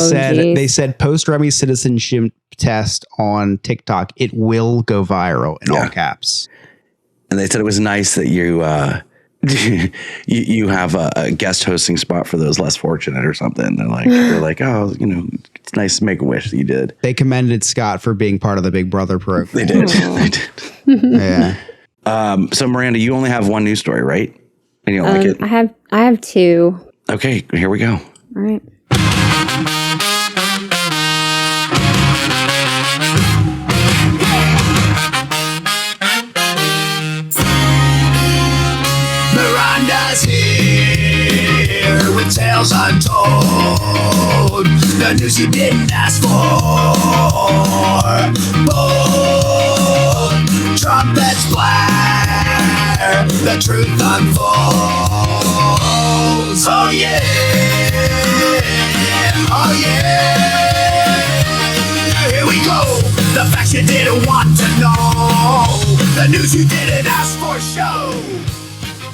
they said post Remy citizenship test on TikTok. It will go viral in all caps. And they said it was nice that you you have a guest hosting spot for those less fortunate or something. They're like, oh, it's nice to make a wish that you did. They commended Scott for being part of the Big Brother program. They did. They did. Yeah. So Miranda, you only have one news story, right? And you don't like it? I have two. Okay, here we go. All right. Miranda's here with tales untold. The news you didn't ask for. Bold trumpets blare. The truth unfolds. Oh yeah. Oh yeah. Here we go. The facts you didn't want to know. The news you didn't ask for show.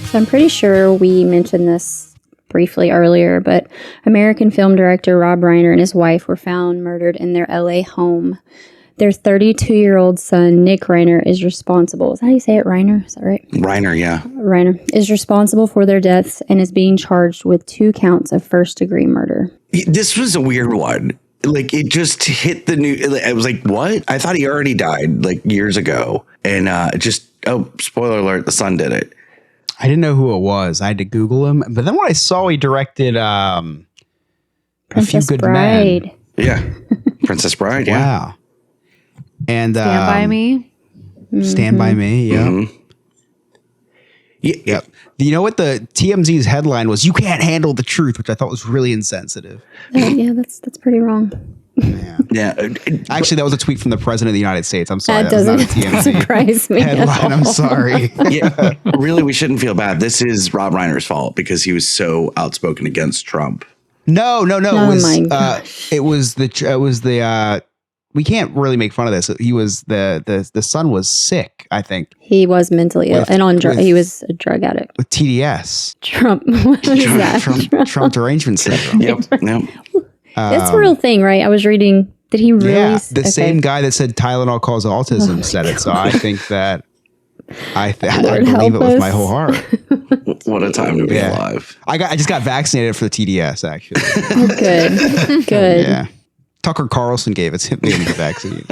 So I'm pretty sure we mentioned this briefly earlier, but American film director Rob Reiner and his wife were found murdered in their LA home. Their 32-year-old son, Nick Reiner, is responsible. Is that how you say it, Reiner? Is that right? Reiner, yeah. Reiner is responsible for their deaths and is being charged with 2 counts of first-degree murder. This was a weird one. Like, it just hit the news. I was like, what? I thought he already died, years ago. And spoiler alert, the son did it. I didn't know who it was. I had to Google him. But then when I saw he directed A Few Good Bride. Men. Yeah. Princess Bride, yeah. Wow. And Stand by Me. Stand by Me, yeah. Mm-hmm. Yep. You know what the TMZ's headline was? You can't handle the truth, which I thought was really insensitive. Yeah, that's pretty wrong. Yeah. Actually, that was a tweet from the president of the United States. I'm sorry. That was not a doesn't TMZ surprise me. at headline. I'm all. sorry. Yeah, really, we shouldn't feel bad. This is Rob Reiner's fault because he was so outspoken against Trump. No. Oh my gosh. It was the we can't really make fun of this. He was the son was sick, I think, He was mentally ill and on drugs. He was a drug addict. with TDS. Trump. What is that? Trump derangement syndrome. Yep. No. It's a real thing, right? I was reading. Did he really? Yeah, the same guy that said Tylenol causes autism said it. So I think that I Lord believe it help with us. my whole heart. What a time to be Yeah. alive. I just got vaccinated for the TDS actually. Oh, good. Good. Yeah. Tucker Carlson gave it me the vaccine.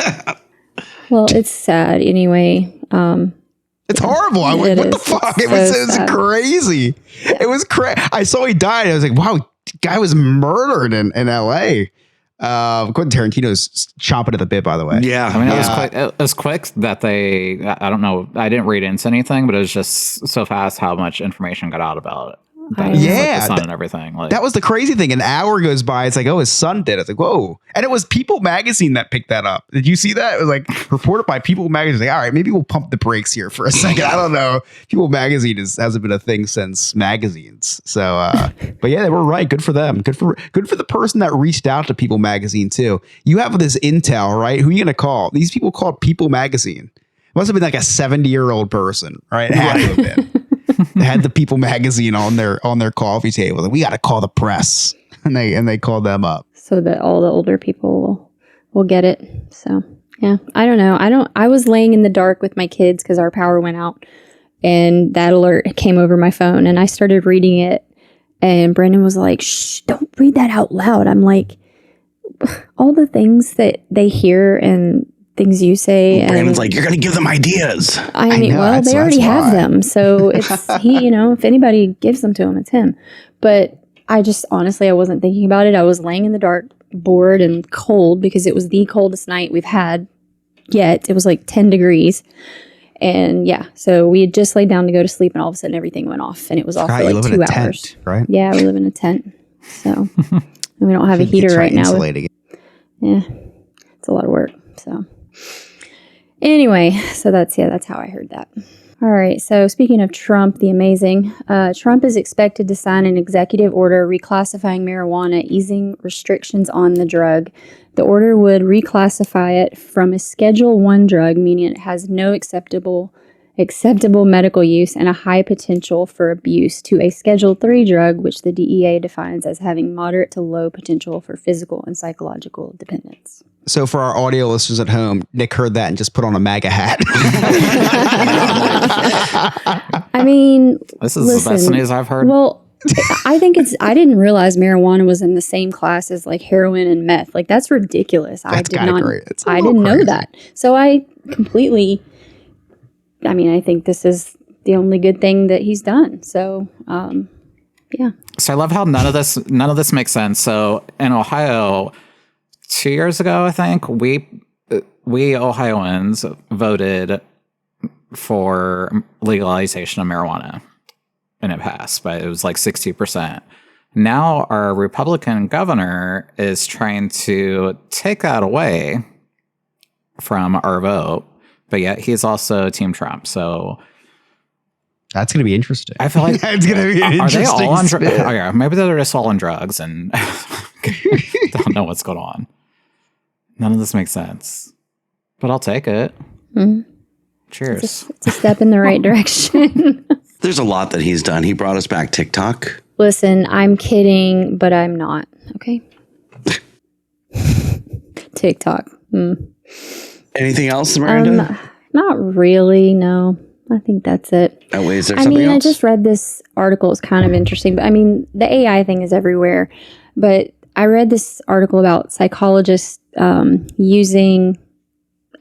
Well, it's sad anyway. It's horrible. I went, It what the is. fuck? It's It was so sad. crazy. It was crazy. I saw he died. I was like, wow, guy was murdered in LA. Quentin Tarantino's chomping at the bit, by the way. Yeah. I mean, it was quick that I don't know, I didn't read into anything, but it was just so fast how much information got out about it. That, Yeah, the son and everything. That was the crazy thing. An hour goes by. It's like, oh, his son did it. It's like, whoa. And it was People Magazine that picked that up. Did you see that? It was like reported by People Magazine. Like, all right, maybe we'll pump the brakes here for a second. I don't know. People Magazine hasn't been a thing since magazines. So, but yeah, they were right. Good for them. Good for the person that reached out to People Magazine too. You have this intel, right? Who are you going to call? These people called People Magazine. It must have been like a 70-year-old person, right? It had to have been. They had the People Magazine on their coffee table. Like, we got to call the press, and they called them up So that all the older people will get it. So yeah, I don't know. I was laying in the dark with my kids because our power went out, and that alert came over my phone, and I started reading it, and Brendan was like, "Shh, don't read that out loud." I'm like, all the things that they hear and things you say. Brandon's and like, you're going to give them ideas. I mean, know, well, they already have why. them. So it's he, if anybody gives them to him, it's him. But I just, honestly, I wasn't thinking about it. I was laying in the dark, bored and cold because it was the coldest night we've had yet. It was like 10 degrees. And yeah, so we had just laid down to go to sleep and all of a sudden everything went off and it was off for like 2 hours. Tent, right? Yeah, we live in a tent. So and we don't have a heater right now. Yeah, it's a lot of work. So anyway, so that's how I heard that. All right. So speaking of Trump, the amazing, Trump is expected to sign an executive order reclassifying marijuana, easing restrictions on the drug. The order would reclassify it from a Schedule I drug, meaning it has no acceptable medical use and a high potential for abuse, to a Schedule III drug, which the DEA defines as having moderate to low potential for physical and psychological dependence. So for our audio listeners at home, Nick heard that and just put on a MAGA hat. I mean, This is the best news I've heard. Well, I think I didn't realize marijuana was in the same class as like heroin and meth. Like that's ridiculous. That's kinda crazy. It's a I little didn't know crazy. that. So I think this is the only good thing that he's done. So, yeah. So I love how none of this makes sense. So in Ohio, 2 years ago, I think we Ohioans voted for legalization of marijuana, and it passed, but it was like 60%. Now our Republican governor is trying to take that away from our vote, but yet he's also Team Trump. So That's going to be interesting. I feel like it's going to be an are they interesting all on drugs? spin. Oh yeah, maybe they're just all on drugs and don't know what's going on. None of this makes sense, but I'll take it. Mhm. Cheers. It's a step in the right direction. There's a lot that he's done. He brought us back TikTok. Listen, I'm kidding, but I'm not. Okay. TikTok. Anything else, Miranda? Not really. No, I think that's it. Oh, wait, is there I something mean, else? I just read this article. It's kind of interesting, but I mean, the AI thing is everywhere. But I read this article about psychologists using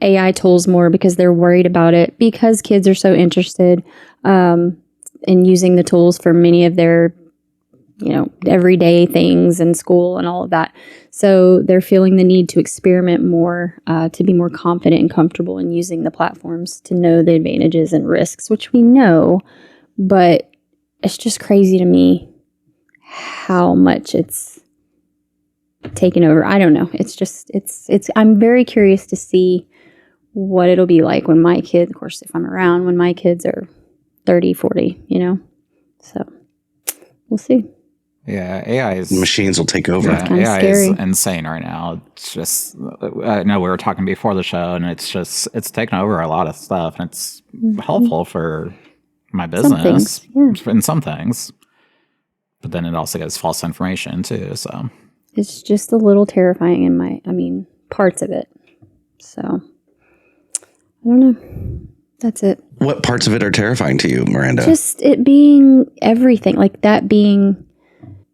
AI tools more because they're worried about it, because kids are so interested in using the tools for many of their, everyday things in school and all of that. So they're feeling the need to experiment more, to be more confident and comfortable in using the platforms, to know the advantages and risks, which we know, but it's just crazy to me how much it's taken over. I don't know. It's just, I'm very curious to see what it'll be like when my kids, of course, if I'm around, when my kids are 30, 40, so we'll see. Yeah, AI is Machines will take over. Yeah, kinda AI scary. is insane right now. It's just, I know we were talking before the show, and it's taken over a lot of stuff, and it's helpful for my business things, in some things. But then it also gives false information too. So It's just a little terrifying in parts of it. So I don't know. That's it. What parts of it are terrifying to you, Miranda? Just it being everything, like that being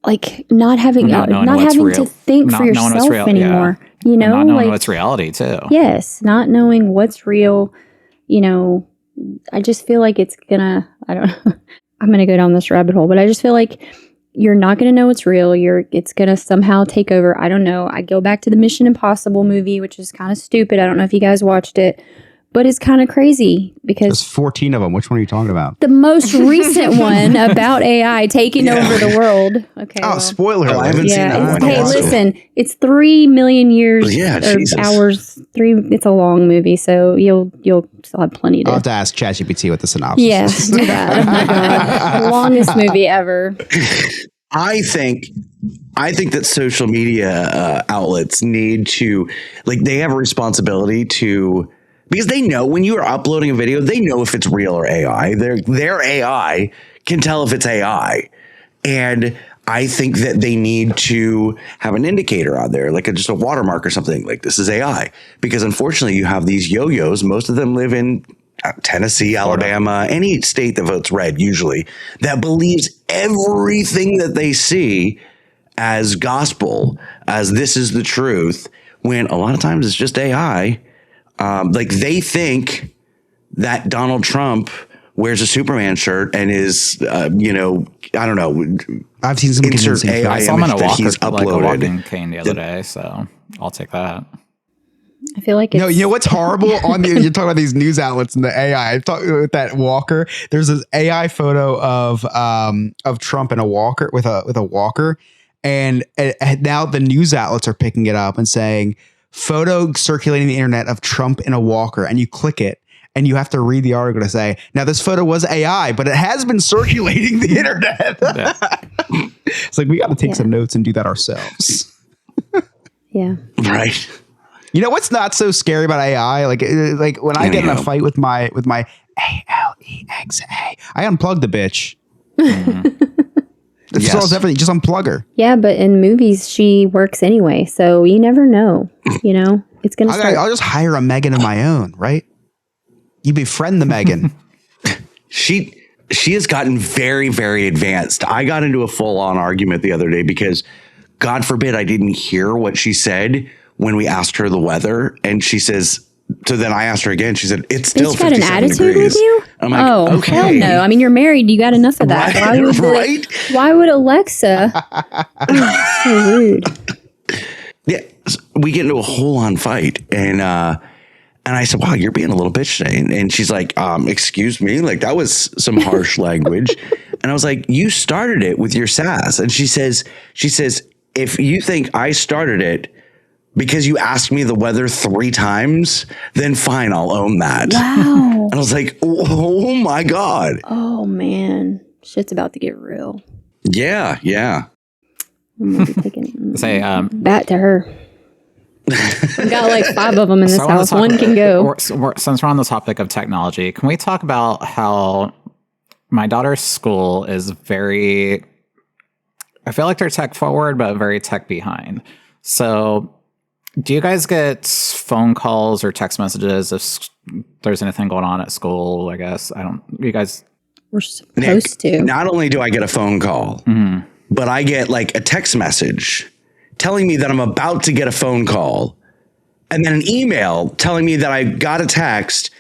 like not having Not knowing not what's having real. to think Not for knowing what's yourself real, anymore. yeah. And not knowing like what's reality too. yes, not knowing what's real. I just feel like it's gonna. I don't know. I'm gonna go down this rabbit hole, but I just feel like you're not gonna know what's real. It's gonna somehow take over. I don't know. I go back to the Mission Impossible movie, which is kind of stupid. I don't know if you guys watched it, but it's kind of crazy There's because 14 of them. Which one are you talking about? the most recent one about AI taking over the world. Okay. Oh, well, spoiler Oh, I alert. haven't seen that one. Hey, yet, so- listen, it's 3 million years Yeah, or Jesus. hours. It's a long movie, so you'll still have plenty to. I'll have to ask ChatGPT what the synopsis Yeah, is. do that. Oh my god, the longest movie ever. I think that social media outlets need to, they have a responsibility to, because they know when you are uploading a video, they know if it's real or AI. Their AI can tell if it's AI. And I think that they need to have an indicator out there, just a watermark or something, like this is AI. Because unfortunately, you have these yo-yos. Most of them live in Tennessee, Alabama, any state that votes red usually, that believes everything that they see as gospel, as this is the truth, when a lot of times it's just AI. Like they think that Donald Trump wears a Superman shirt and is, I don't know. I've seen some insert AI I saw him in a image that walker, he's like a uploaded. walking cane the other day, so I'll take that. I feel like it's, No, you know what's horrible on the, you're talking about these news outlets and the AI. I'm talking with that walker. There's this AI photo of Trump in a walker with a walker, and now the news outlets are picking it up and saying photo circulating the internet of Trump in a walker, and you click it and you have to read the article to say, now this photo was AI, but it has been circulating the internet. Yeah. It's like we got to take some notes and do that ourselves. yeah. Right. You know what's not so scary about AI? Like when I get in a fight with my Alexa, I unplug the bitch. It solves everything. Just unplug her. Yeah, but in movies, she works anyway, so you never know. You know, it's gonna. I'll just hire a Megan of my own, right? You befriend the Megan. She has gotten very, very advanced. I got into a full-on argument the other day because, God forbid, I didn't hear what she said when we asked her the weather, and she says. So then I asked her again. She said, "It's still 57 got an attitude degrees." with you? I'm like, okay. Hell no. I mean, you're married. You got enough of that. Right? Why would Alexa? Oh, so rude. Yeah, we get into a whole-on fight, and I said, "Wow, you're being a little bitch today." And she's like, "Excuse me, like that was some harsh language." And I was like, "You started it with your sass." And she says, "If you think I started it because you asked me the weather 3 times, then fine, I'll own that." Wow. And I was like, "Oh my God." Oh man, shit's about to get real. Yeah. I'm gonna be taking Say, that to her. We've got like 5 of them in this house. One can go. Since we're on the topic of technology, can we talk about how my daughter's school is very, I feel like they're tech forward, but very tech behind. So do you guys get phone calls or text messages if there's anything going on at school? I guess you guys. We're supposed to. Not only do I get a phone call, but I get like a text message telling me that I'm about to get a phone call, and then an email telling me that I got a text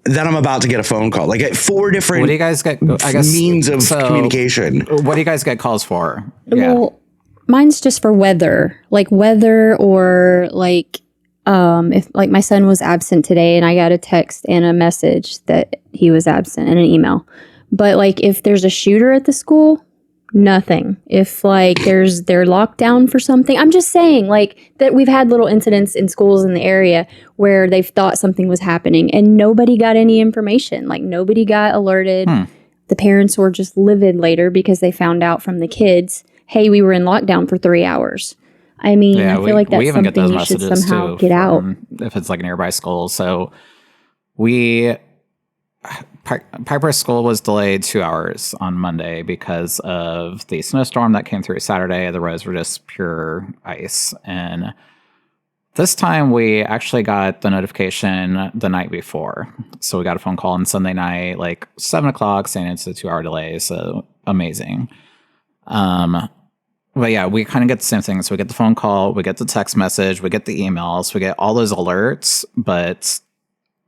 that I'm about to get a phone call. Like at 4 different What do you guys get? I guess, means of communication. What do you guys get calls for? Well, mine's just for weather, or like if like my son was absent today and I got a text and a message that he was absent and an email. But like if there's a shooter at the school, nothing. If like they're locked down for something, I'm just saying like that we've had little incidents in schools in the area where they've thought something was happening and nobody got any information. Like nobody got alerted. The parents were just livid later because they found out from the kids, hey, we were in lockdown for 3 hours. I mean, I feel like that's something you should somehow get out. If it's like nearby schools. So Piper's school was delayed 2 hours on Monday because of the snowstorm that came through Saturday. The roads were just pure ice. And this time we actually got the notification the night before. So we got a phone call on Sunday night, like 7 o'clock, saying it's a 2-hour delay. So amazing. But yeah, we kind of get the same thing. So we get the phone call, we get the text message, we get the emails, we get all those alerts, but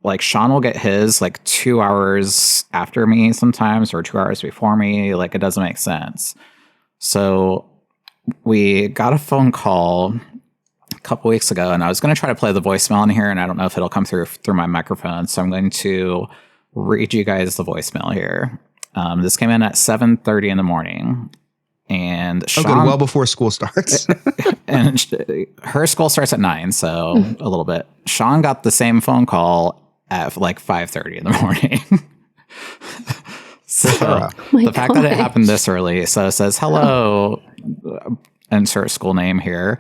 like Sean will get his like 2 hours after me sometimes, or 2 hours before me. Like it doesn't make sense. So we got a phone call a couple weeks ago, and I was going to try to play the voicemail in here, and I don't know if it'll come through my microphone. So I'm going to read you guys the voicemail here. This came in at 7:30 in the morning. And Sean, well before school starts. And her school starts at 9, so a little bit. Sean got the same phone call at like 5:30 in the morning. So the fact that it happened this early. So it says, hello, insert school name here.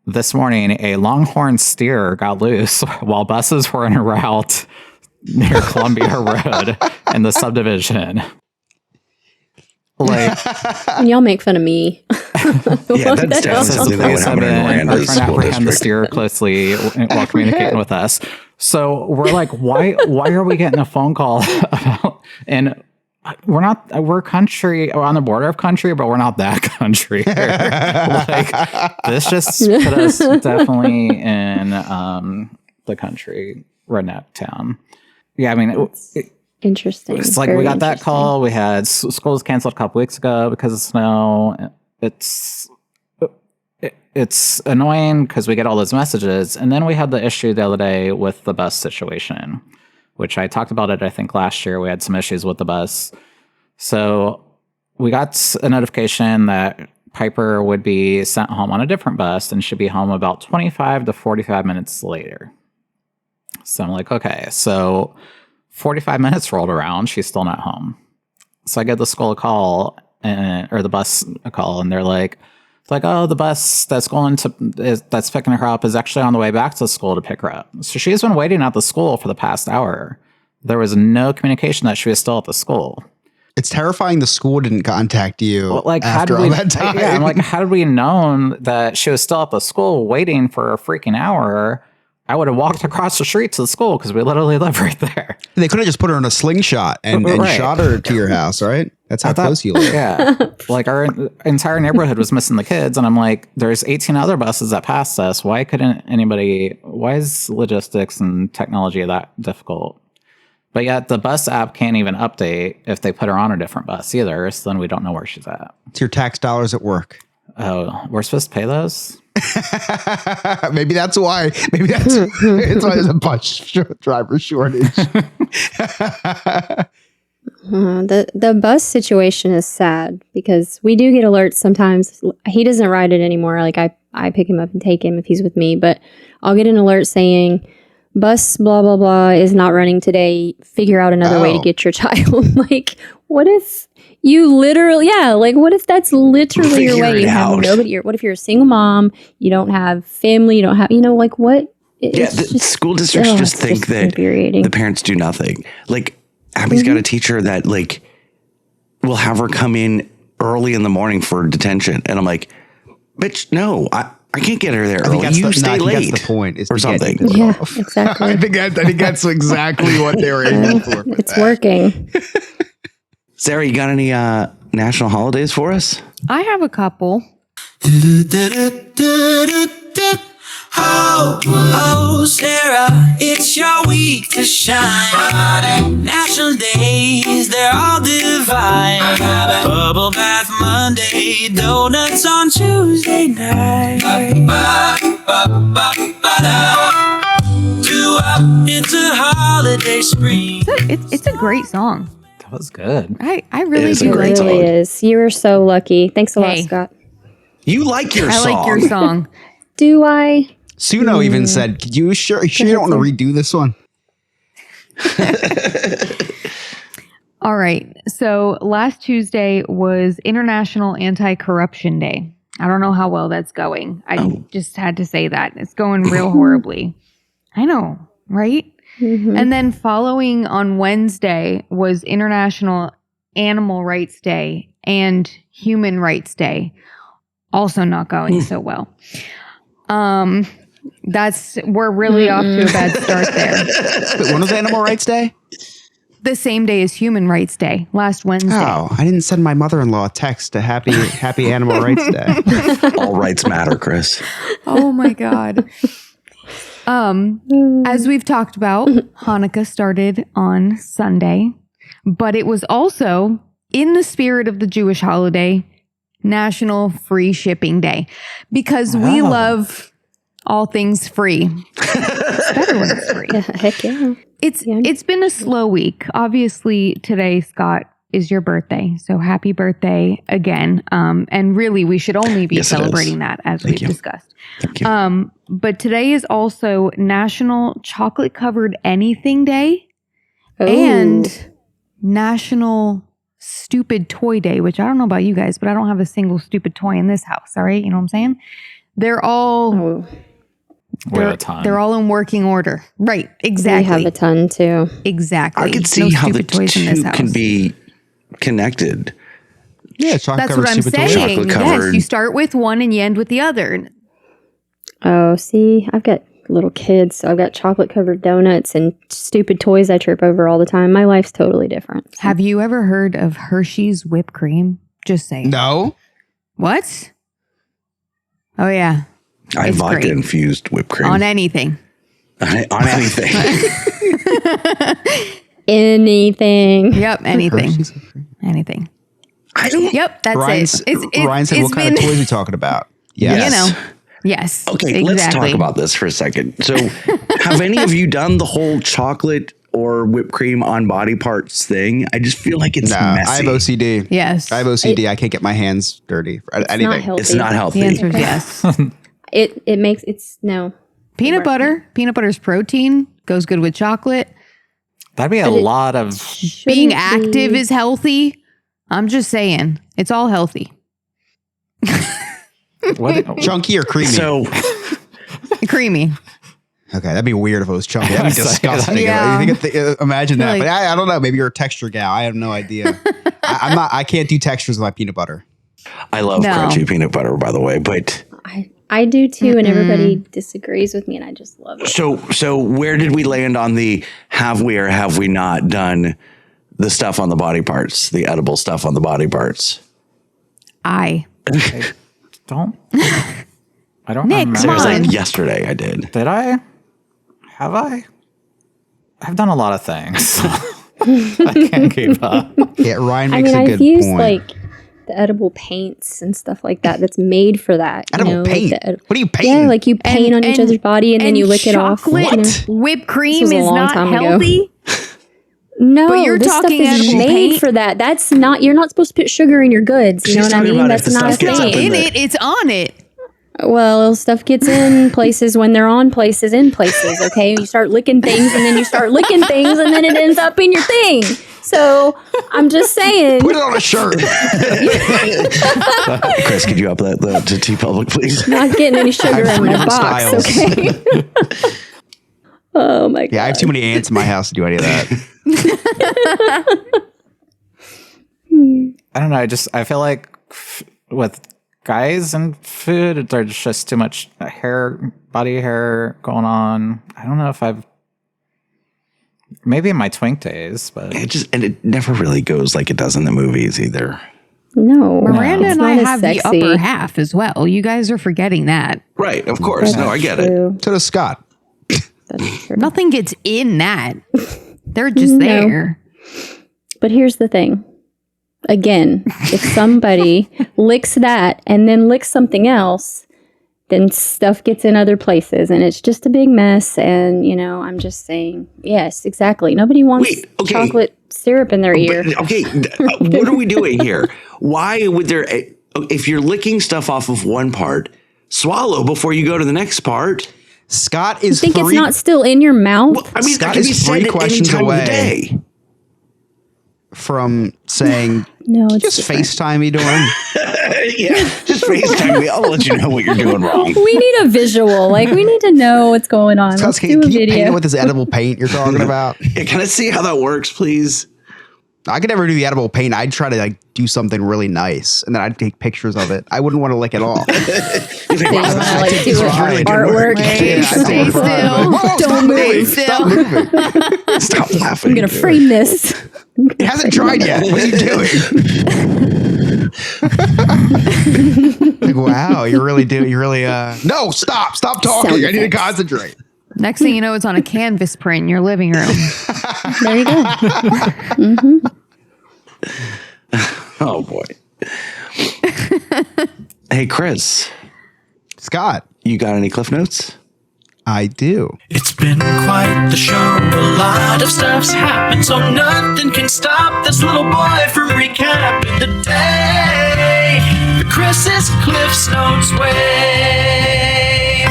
This morning, a longhorn steer got loose while buses were en route near Columbia Road in the subdivision. Like, and y'all make fun of me. Yeah, that's definitely what happened in Miranda's trying to school apprehend the district. steer closely while communicating with us. So we're like, why are we getting a phone call about? And we're country, we're on the border of country, but we're not that country. Like, this just put us definitely in the country redneck town. Yeah, I mean, interesting. It's like we got that call. We had school was canceled a couple weeks ago because of snow. It's annoying because we get all those messages. And then we had the issue the other day with the bus situation, which I talked about it, I think, last year. We had some issues with the bus. So we got a notification that Piper would be sent home on a different bus and should be home about 25 to 45 minutes later. So I'm like, okay, so 45 minutes rolled around. She's still not home. So I get the school a call, or the bus a call, and they're like, oh, the bus that's that's picking her up is actually on the way back to the school to pick her up. So she's been waiting at the school for the past hour. There was no communication that she was still at the school. It's terrifying the school didn't contact you after all that time. Yeah, I'm like, how did we known that she was still at the school waiting for a freaking hour? I would have walked across the street to the school because we literally live right there. They could have just put her in a slingshot and shot her to your house, right? That's how close you live. Yeah. Like our entire neighborhood was missing the kids. And I'm like, there's 18 other buses that passed us. Why is logistics and technology that difficult? But yet the bus app can't even update if they put her on a different bus either. So then we don't know where she's at. It's your tax dollars at work. Oh, we're supposed to pay those? Maybe that's why. It's why there's a bus driver shortage. The bus situation is sad because we do get alerts sometimes. He doesn't ride it anymore. Like I pick him up and take him if he's with me, but I'll get an alert saying bus blah blah blah is not running today. Figure out another way to get your child. Like, what if you literally, what if that's literally your way? You have nobody. What if you're a single mom? You don't have family. You don't have, what? The school districts just think that the parents do nothing. Like, Abby's got a teacher that will have her come in early in the morning for detention. And I'm like, bitch, no, I can't get her there early. You stay late. That's the point. Or something. Yeah, exactly. I think that's exactly what they were aiming for. It's working. Sarah, you got any national holidays for us? I have a couple. Oh, Sarah, it's your week to shine. National days, they're all divine. Bubble bath Monday, donuts on Tuesday night. Into holiday spring. It's a great song. That was good. I really do like It really is. You were so lucky. Thanks a lot, Scott. You like your song. I like your song. Do I? Suno even said, you sure you don't want to redo this one? All right. So last Tuesday was International Anti-Corruption Day. I don't know how well that's going. I just had to say that. It's going real horribly. I know, right? Mm-hmm. And then following on Wednesday was International Animal Rights Day and Human Rights Day. Also not going so well. We're really off to a bad start there. When was Animal Rights Day? The same day as Human Rights Day, last Wednesday. Oh, I didn't send my mother-in-law a text to happy Animal Rights Day. All rights matter, Chris. Oh my God. As we've talked about, Hanukkah started on Sunday, but it was also, in the spirit of the Jewish holiday, National Free Shipping Day, because we love all things free. It's better when it's free. Heck yeah. It's been a slow week. Obviously, today, Scott, is your birthday. So happy birthday again. And really, we should only be celebrating that, as we've discussed. Thank you. But today is also National Chocolate Covered Anything Day and National Stupid Toy Day, which I don't know about you guys, but I don't have a single stupid toy in this house. All right. You know what I'm saying? They're all... They're all in working order. Right. Exactly. We have a ton too. Exactly. I could see how the two can be connected. Yeah, chocolate That's what I'm saying. Yes, you start with one and you end with the other. Oh, see, I've got little kid, so I've got chocolate covered donuts and stupid toys I trip over all the time. My life's totally different. So. Have you ever heard of Hershey's whipped cream? Just saying. No. What? Oh yeah. I have vodka infused whipped cream On anything. on anything. Anything. Yep, anything. Anything. I don't. Yep, that's Ryan it. said, "What kind of toys we talking about?" Yes. You know. Yes. Okay, exactly. let's talk about this for a second. So, have any of you done the whole chocolate or whipped cream on body parts thing? I just feel like it's No, messy. I have OCD. Yes. I have OCD. I can't get my hands dirty for anything. Not healthy. It's not healthy. The answer is yes. It makes it's no. Peanut butter. Peanut butter's protein. Goes good with chocolate. That'd be a lot of. Being active is healthy. I'm just saying. It's all healthy. What, Chunky or creamy? So, Creamy. Okay, that'd be weird if it was chunky. That'd be disgusting. Yeah. Imagine that. Like- But I don't know. Maybe you're a texture gal. I have no idea. I'm not. I can't do textures with my peanut butter. I love No. crunchy peanut butter, by the way. But I do too, and everybody disagrees with me, and I just love it. so where did we land on the have we or have we not done the stuff on the body parts, the edible stuff on the body parts? don't. I don't Nick, remember. So it was Come like on. yesterday I did. Did I? Have I? I've done a lot of things. I can't keep up. Yeah, Ryan I makes mean, a I've good used point. like the edible paints and stuff like that. That's made for that. Edible like paint? the What are you painting? Yeah, like you paint on each other's body and then you lick it off. chocolate you know? Whipped This cream was a is long not time ago. healthy. No, But you're this stuff talking is edible made paint? for that. That's not. You're not supposed to put sugar in your goods. You She's know what I talking mean? about if That's the not a stuff gets up thing. in In it, it's on it. Well, stuff gets in places when they're on places in places. Okay, you start licking things and then you start licking things and then it ends up in your thing. So I'm just saying. Put it on a shirt. Chris, could you up that to T Public, please? Not getting any sugar in my different box. styles. Okay. Oh my god. Yeah, I have too many ants in my house to do any of that. I don't know. I feel like with guys and food, there's just too much body hair going on. I don't know if maybe in my twink days, but It never really goes like it does in the movies either. No. Miranda it's and I not as have sexy. the upper half as well. You guys are forgetting that. Right, of course. No, I get it. True. So does Scott. That's true. Nothing gets in that. They're just No. there. But here's the thing. Again, if somebody licks that and then licks something else, then stuff gets in other places and it's just a big mess. And, I'm just saying, yes, exactly. Nobody wants Wait, okay. chocolate syrup in their ear. But, okay, what are we doing here? Why would there, if you're licking stuff off of one part, swallow before you go to the next part? Scott is Think it's three. not still in your mouth? Well, I mean, Scott that could be is said three at any questions time of the away. day. From saying, No, it's just different. FaceTime me doing. Yeah, just FaceTime me. I'll let you know what you're doing wrong. We need a visual. Like, we need to know what's going on. Scott, Let's can do a you paint video. it with this edible paint you're talking about? Yeah, can I see how that works, please? I could never do the edible paint. I'd try to do something really nice, and then I'd take pictures of it. I wouldn't want to lick it all. You think, So you wow, wanna, this like, is do really good artwork? work. Wait, I stay take still. pride. Whoa, Don't move. Stop moving. Stop laughing. I'm going to frame this. It hasn't dried yet. What are you doing? Like, wow, you're really. No, stop talking. Sound I need to effects. concentrate. Next thing you know, it's on a canvas print in your living room. There you go. Oh, boy. Hey, Chris, Scott, you got any Cliff Notes? I do. It's been quite the show. A lot of stuff's happened, so nothing can stop this little boy from recapping the day the Chris's Cliff's Notes way.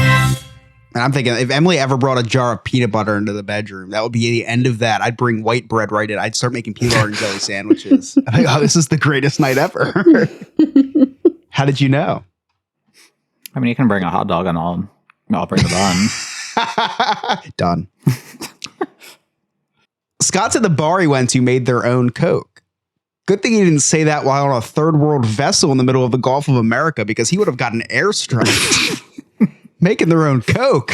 And I'm thinking, if Emily ever brought a jar of peanut butter into the bedroom, that would be the end of that. I'd bring white bread right in. I'd start making peanut butter and jelly sandwiches. I'm like, oh, this is the greatest night ever. How did you know? I mean, you can bring a hot dog and I'll bring the bun. Done. Scott said the bar he went to made their own Coke. Good thing he didn't say that while on a third world vessel in the middle of the Gulf of America, because he would have gotten airstrike. Making their own Coke.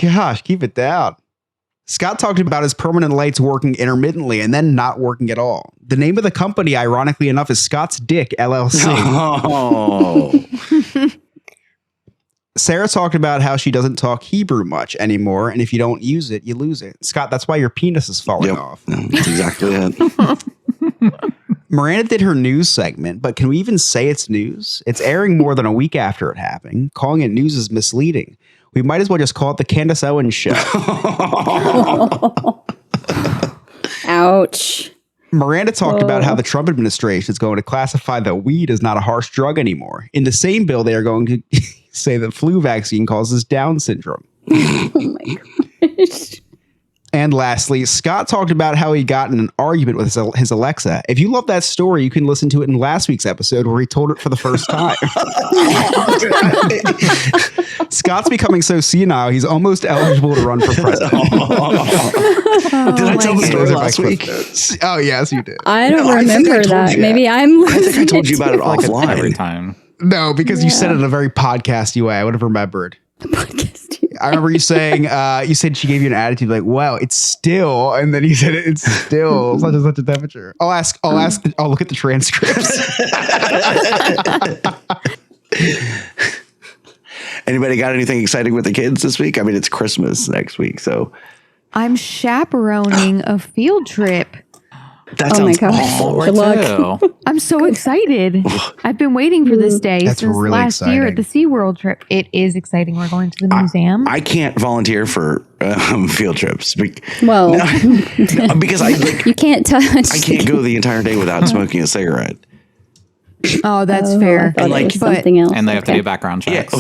Gosh, keep it down. Scott talked about his permanent lights working intermittently and then not working at all. The name of the company, ironically enough, is Scott's Dick LLC. Oh. Sarah talked about how she doesn't talk Hebrew much anymore, and if you don't use it, you lose it. Scott, that's why your penis is falling off. That's exactly it. Miranda did her news segment, but can we even say it's news? It's airing more than a week after it happened. Calling it news is misleading. We might as well just call it the Candace Owens Show. Ouch. Miranda talked about how the Trump administration is going to classify that weed as not a harsh drug anymore. In the same bill, they are going to say that flu vaccine causes Down syndrome. Oh my gosh. And lastly, Scott talked about how he got in an argument with his Alexa. If you love that story, you can listen to it in last week's episode where he told it for the first time. Scott's becoming so senile, he's almost eligible to run for president. Did I tell the story last week? Oh, yes, you did. I don't remember that. Maybe I'm I think I told you about it offline. Every time. No, because you said it in a very podcasty way. I would have remembered. I remember you saying, you said she gave you an attitude like, wow, it's still, and then you said it's still such and such a temperature. I'll look at the transcripts. Anybody got anything exciting with the kids this week? I mean, it's Christmas next week, so. I'm chaperoning a field trip. That Oh my sounds gosh. awful. Good luck. I'm so excited. I've been waiting for this day That's since really last year at the SeaWorld trip. It is exciting. We're going to the museum. I can't volunteer for field trips. Well, Because you can't touch. I can't go the entire day without smoking a cigarette. Oh, that's fair. I thought it was something else. And they have to do background checks.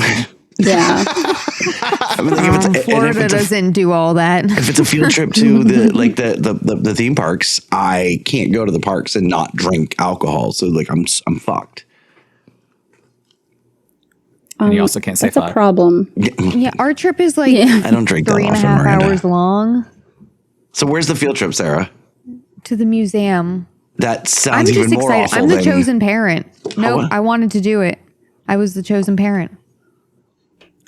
Yeah. I mean, like, Florida doesn't do all that. If it's a field trip to the theme parks, I can't go to the parks and not drink alcohol. So like I'm fucked. And you also can't say That's a fuck. problem. Yeah, our trip is like I don't drink that 3.5 often, Miranda. hours long So where's the field trip, Sarah? to the museum. That I'm sounds just even more excited. awful. I'm the than- chosen parent. No, what? I wanted to do it. I was the chosen parent.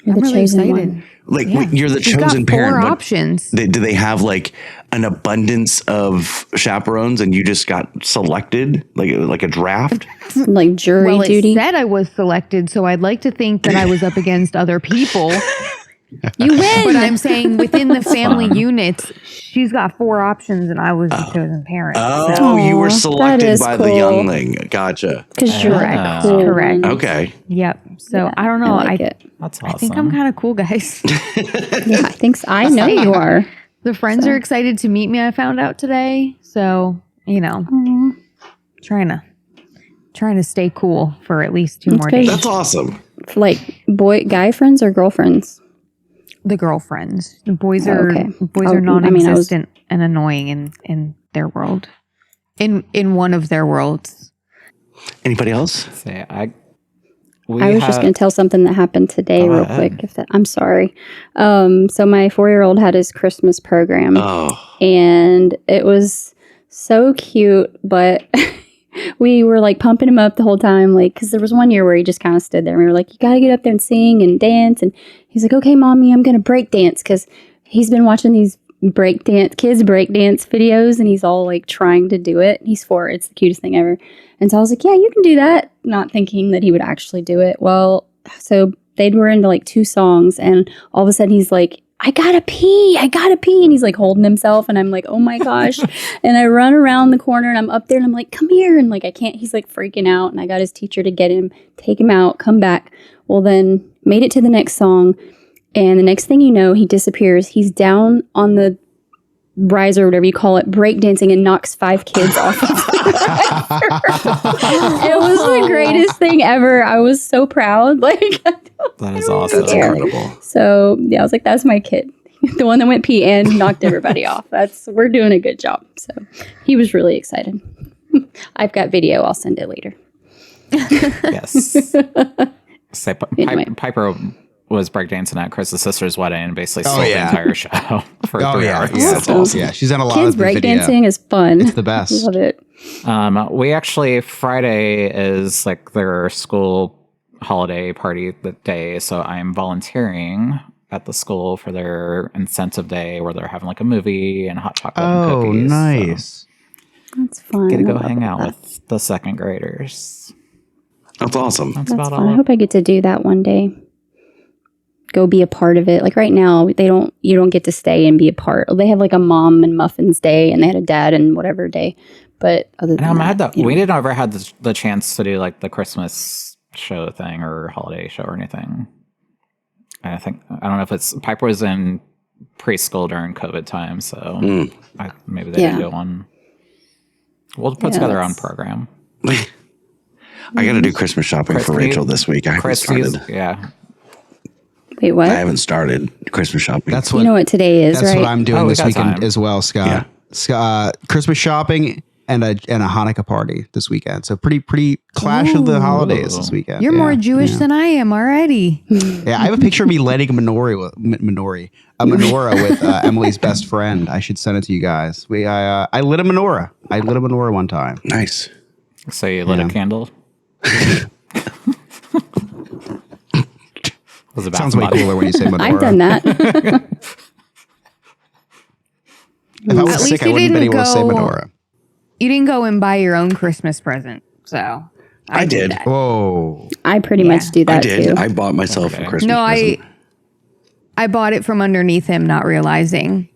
You're I'm the really chosen excited. one. Like Yeah. you're the We've got chosen parent. 4 but options. do they have like an abundance of chaperones and you just got selected like a draft? Like jury Well, it duty. said I was selected, so I'd like to think that I was up against other people. You win. But I'm saying within the family units, she's got 4 options, and I was the chosen parent. Oh, so. you were Aw, that selected is by the cool. youngling. Gotcha. Because you're Correct. cool. Correct. Okay. Yep. So I don't know. I like it. That's awesome. I think I'm kind of cool, guys. Yeah, I know you are. The friends are excited to meet me. I found out today, so trying to stay cool for at least 2 more good. days. That's awesome. Like guy friends or girlfriends? The girlfriends, the boys Oh, are okay. boys Oh, are I mean, I was- non-existent and annoying in their world, in one of their worlds. Anybody else? Say, I was just going to tell something that happened today Go real ahead. quick. I'm sorry. So my 4-year-old had his Christmas program Oh, and it was so cute, but we were like pumping him up the whole time. Like, cause there was one year where he just kind of stood there and we were like, you got to get up there and sing and dance. And he's like, okay, mommy, I'm going to break dance. Cause he's been watching these kids break dance videos and he's all like trying to do it. He's 4. It's the cutest thing ever. And so I was like, yeah, you can do that. Not thinking that he would actually do it. Well, so they were into like 2 songs and all of a sudden he's like, I gotta pee. And he's like holding himself and I'm like, oh my gosh. And I run around the corner and I'm up there and I'm like, come here. And like, I can't, he's like freaking out. And I got his teacher to get him, take him out, come back. Well, then made it to the next song. And the next thing you know, he disappears. He's down on the riser or whatever you call it, breakdancing and knocks 5 kids off of the riser. It was the greatest thing ever. I was so proud. Like, That is awesome. that's incredible. so yeah, I was like, that's my kid. The one that went pee and knocked everybody off. We're doing a good job. So he was really excited. I've got video. I'll send it later. Yes. Say, Anyway. Piper was breakdancing at Chris's sister's wedding and basically Oh, stole yeah. the entire show for 3 hours. That's awesome. Yeah, she's done a lot Kids of the video. breakdancing is fun. It's the best. Love it. We actually, Friday is like their school holiday party that day, so I'm volunteering at the school for their incentive day where they're having like a movie and hot chocolate and cookies. Nice. So That's fun. get to go I love hang out that. with the second graders. That's awesome. That's That's about fun. I all. hope I get to do that one day. Go be a part of it. Like right now, you don't get to stay and be a part. They have like a mom and muffins day, and they had a dad and whatever day. But other And than I'm mad that you know. we didn't ever had the chance to do like the Christmas show thing or holiday show or anything. And I don't know if it's Piper was in preschool during COVID time, so maybe they didn't do one. We'll put together our own program. I got to do Christmas shopping for Rachel this week. I haven't started. Yeah. Wait, what? I haven't started Christmas shopping. That's what You know what today is, that's right? what I'm doing Oh, we this got weekend time. as well, Scott. Christmas shopping and a Hanukkah party this weekend. So pretty clash of the holidays this weekend. You're more Jewish than I am already. Yeah, I have a picture of me lighting a menorah with Emily's best friend. I should send it to you guys. I lit a menorah. I lit a menorah one time. Nice. So you lit a candle. Was it Sounds way cooler when you say menorah. I've done that. If I was At sick, least I you wouldn't be didn't able to say go- menorah. You didn't go and buy your own Christmas present. So I did. that. Whoa. I pretty much do that I did. too. I bought myself a Christmas No, present. I bought it from underneath him, not realizing.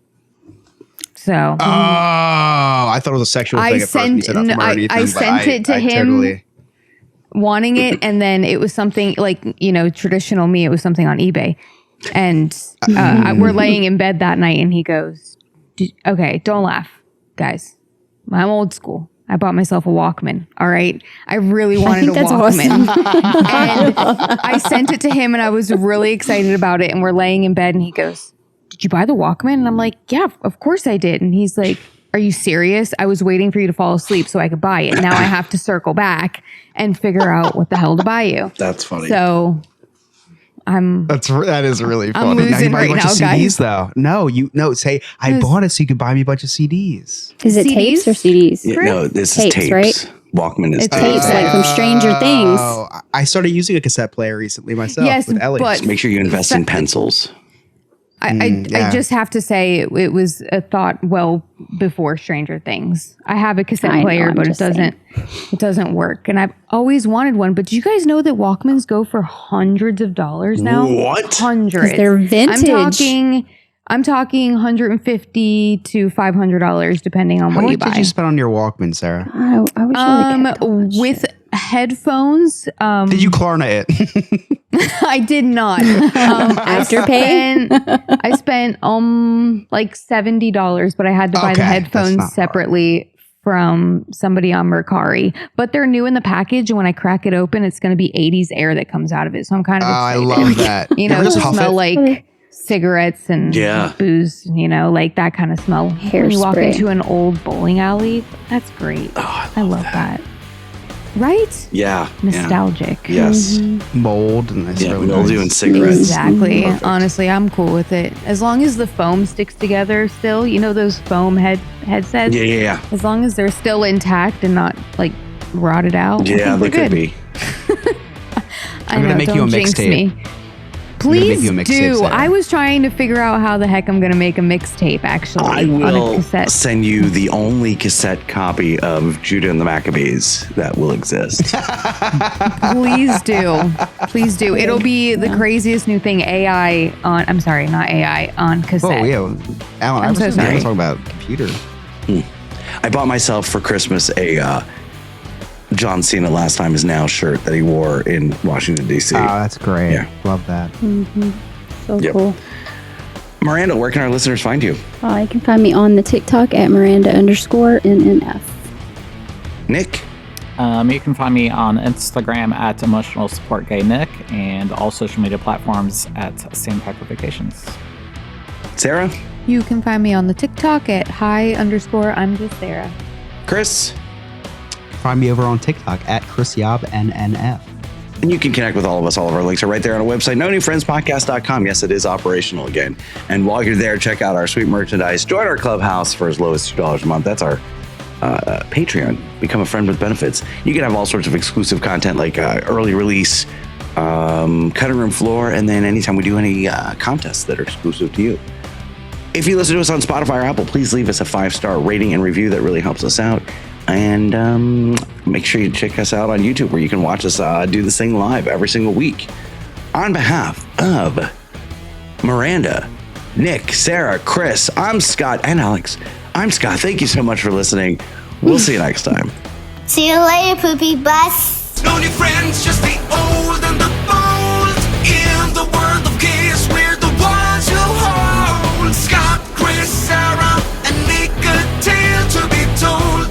So Oh, I thought it was a sexual I thing at first. when you sent- said that no, from I- underneath I him, but sent it to I him. totally- wanting it, and then it was something like, traditional me, it was something on eBay. And we're laying in bed that night, and he goes, okay, don't laugh, guys. I'm old school. I bought myself a Walkman. All right. I really wanted a that's Walkman. And I sent it to him, and I was really excited about it. And we're laying in bed, and he goes, did you buy the Walkman? And I'm like, yeah, of course I did. And he's like, are you serious? I was waiting for you to fall asleep so I could buy it. Now I have to circle back and figure out what the hell to buy you. That's funny. So that is really funny. I'm Now you losing buy a right bunch now, of guys. CDs though. No, say I bought it so you could buy me a bunch of CDs. Is it CDs? tapes or CDs? Yeah, no, this is Tapes, tapes. right? Walkman is It's tapes. Tapes like from Stranger Things. Oh, I started using a cassette player recently myself Yes, with Ellie. but Make sure you invest in pencils. I yeah. just have to say it was a thought well before Stranger Things. I have a cassette I know, player, I'm but just it doesn't work. And I've always wanted one. But do you guys know that Walkmans go for hundreds of dollars now? What? Hundreds. 'Cause they're vintage. I'm talking $150 to $500 depending on How what you much did buy. you spend on your Walkman, Sarah? I wish I would have kept all that With shit. headphones, Did you Klarna it? I did not. Afterpay? I spent like $70, but I had to buy the Okay, that's headphones not hard. separately from somebody on Mercari. But they're new in the package, and when I crack it open, it's going to be 80s air that comes out of it. So I'm kind of I excited. love that. You know, ever to just huff smell it? like cigarettes and Yeah. booze, like that kind of smell. When you walk Hairspray. into an old bowling alley, that's great. I love that. Right? Yeah. Nostalgic. Yeah. Yes. mold and it's Yeah, really mildew nice. and cigarettes. Exactly. Perfect. Honestly, I'm cool with it. As long as the foam sticks together still, those foam headsets? Yeah. As long as they're still intact and not like rotted out. I Yeah, think they we're could good. be. I I'm gonna know, make you a don't jinx mixtape. me. Please you a mixtape, do. Sarah. I was trying to figure out how the heck I'm going to make a mixtape actually I on a will cassette. send you the only cassette copy of Judah and the Maccabees that will exist. Please do. Please do. It'll be the craziest new thing AI on, I'm sorry, not AI, on cassette. Oh yeah, Alan. I I'm was so sorry. talking about computer. I bought myself for Christmas a John Cena last time is now shirt that he wore in Washington, D.C. Oh, that's great. Yeah. Love that. So Yep. cool. Miranda, where can our listeners find you? You can find me on the TikTok at Miranda_NNF. Nick? You can find me on Instagram at Emotional Support Gay Nick and all social media platforms at Sandpiper Vacations. Sarah? You can find me on the TikTok at hi_I'm just Sarah. Chris? Find me over on TikTok at ChrisYobNNF. And you can connect with all of us. All of our links are right there on our website, nonewfriendspodcast.com. Yes, it is operational again. And while you're there, check out our sweet merchandise. Join our clubhouse for as low as $2 a month. That's our Patreon. Become a friend with benefits. You can have all sorts of exclusive content like early release cutting room floor, and then anytime we do any contests that are exclusive to you. If you listen to us on Spotify or Apple, please leave us a 5-star rating and review. That really helps us out. And make sure you check us out on YouTube, where you can watch us do this thing live every single week. On behalf of Miranda, Nick, Sarah, Chris, I'm Scott, and Alex. I'm Scott. Thank you so much for listening. We'll see you next time. See you later, poopy bus. No new friends, just the old and the bold. In the world of chaos, we're the ones who hold. Scott, Chris, Sarah, and Nick, a tale to be told.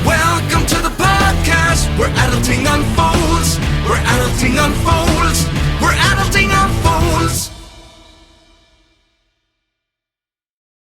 Welcome to the podcast where adulting unfolds. Where adulting unfolds.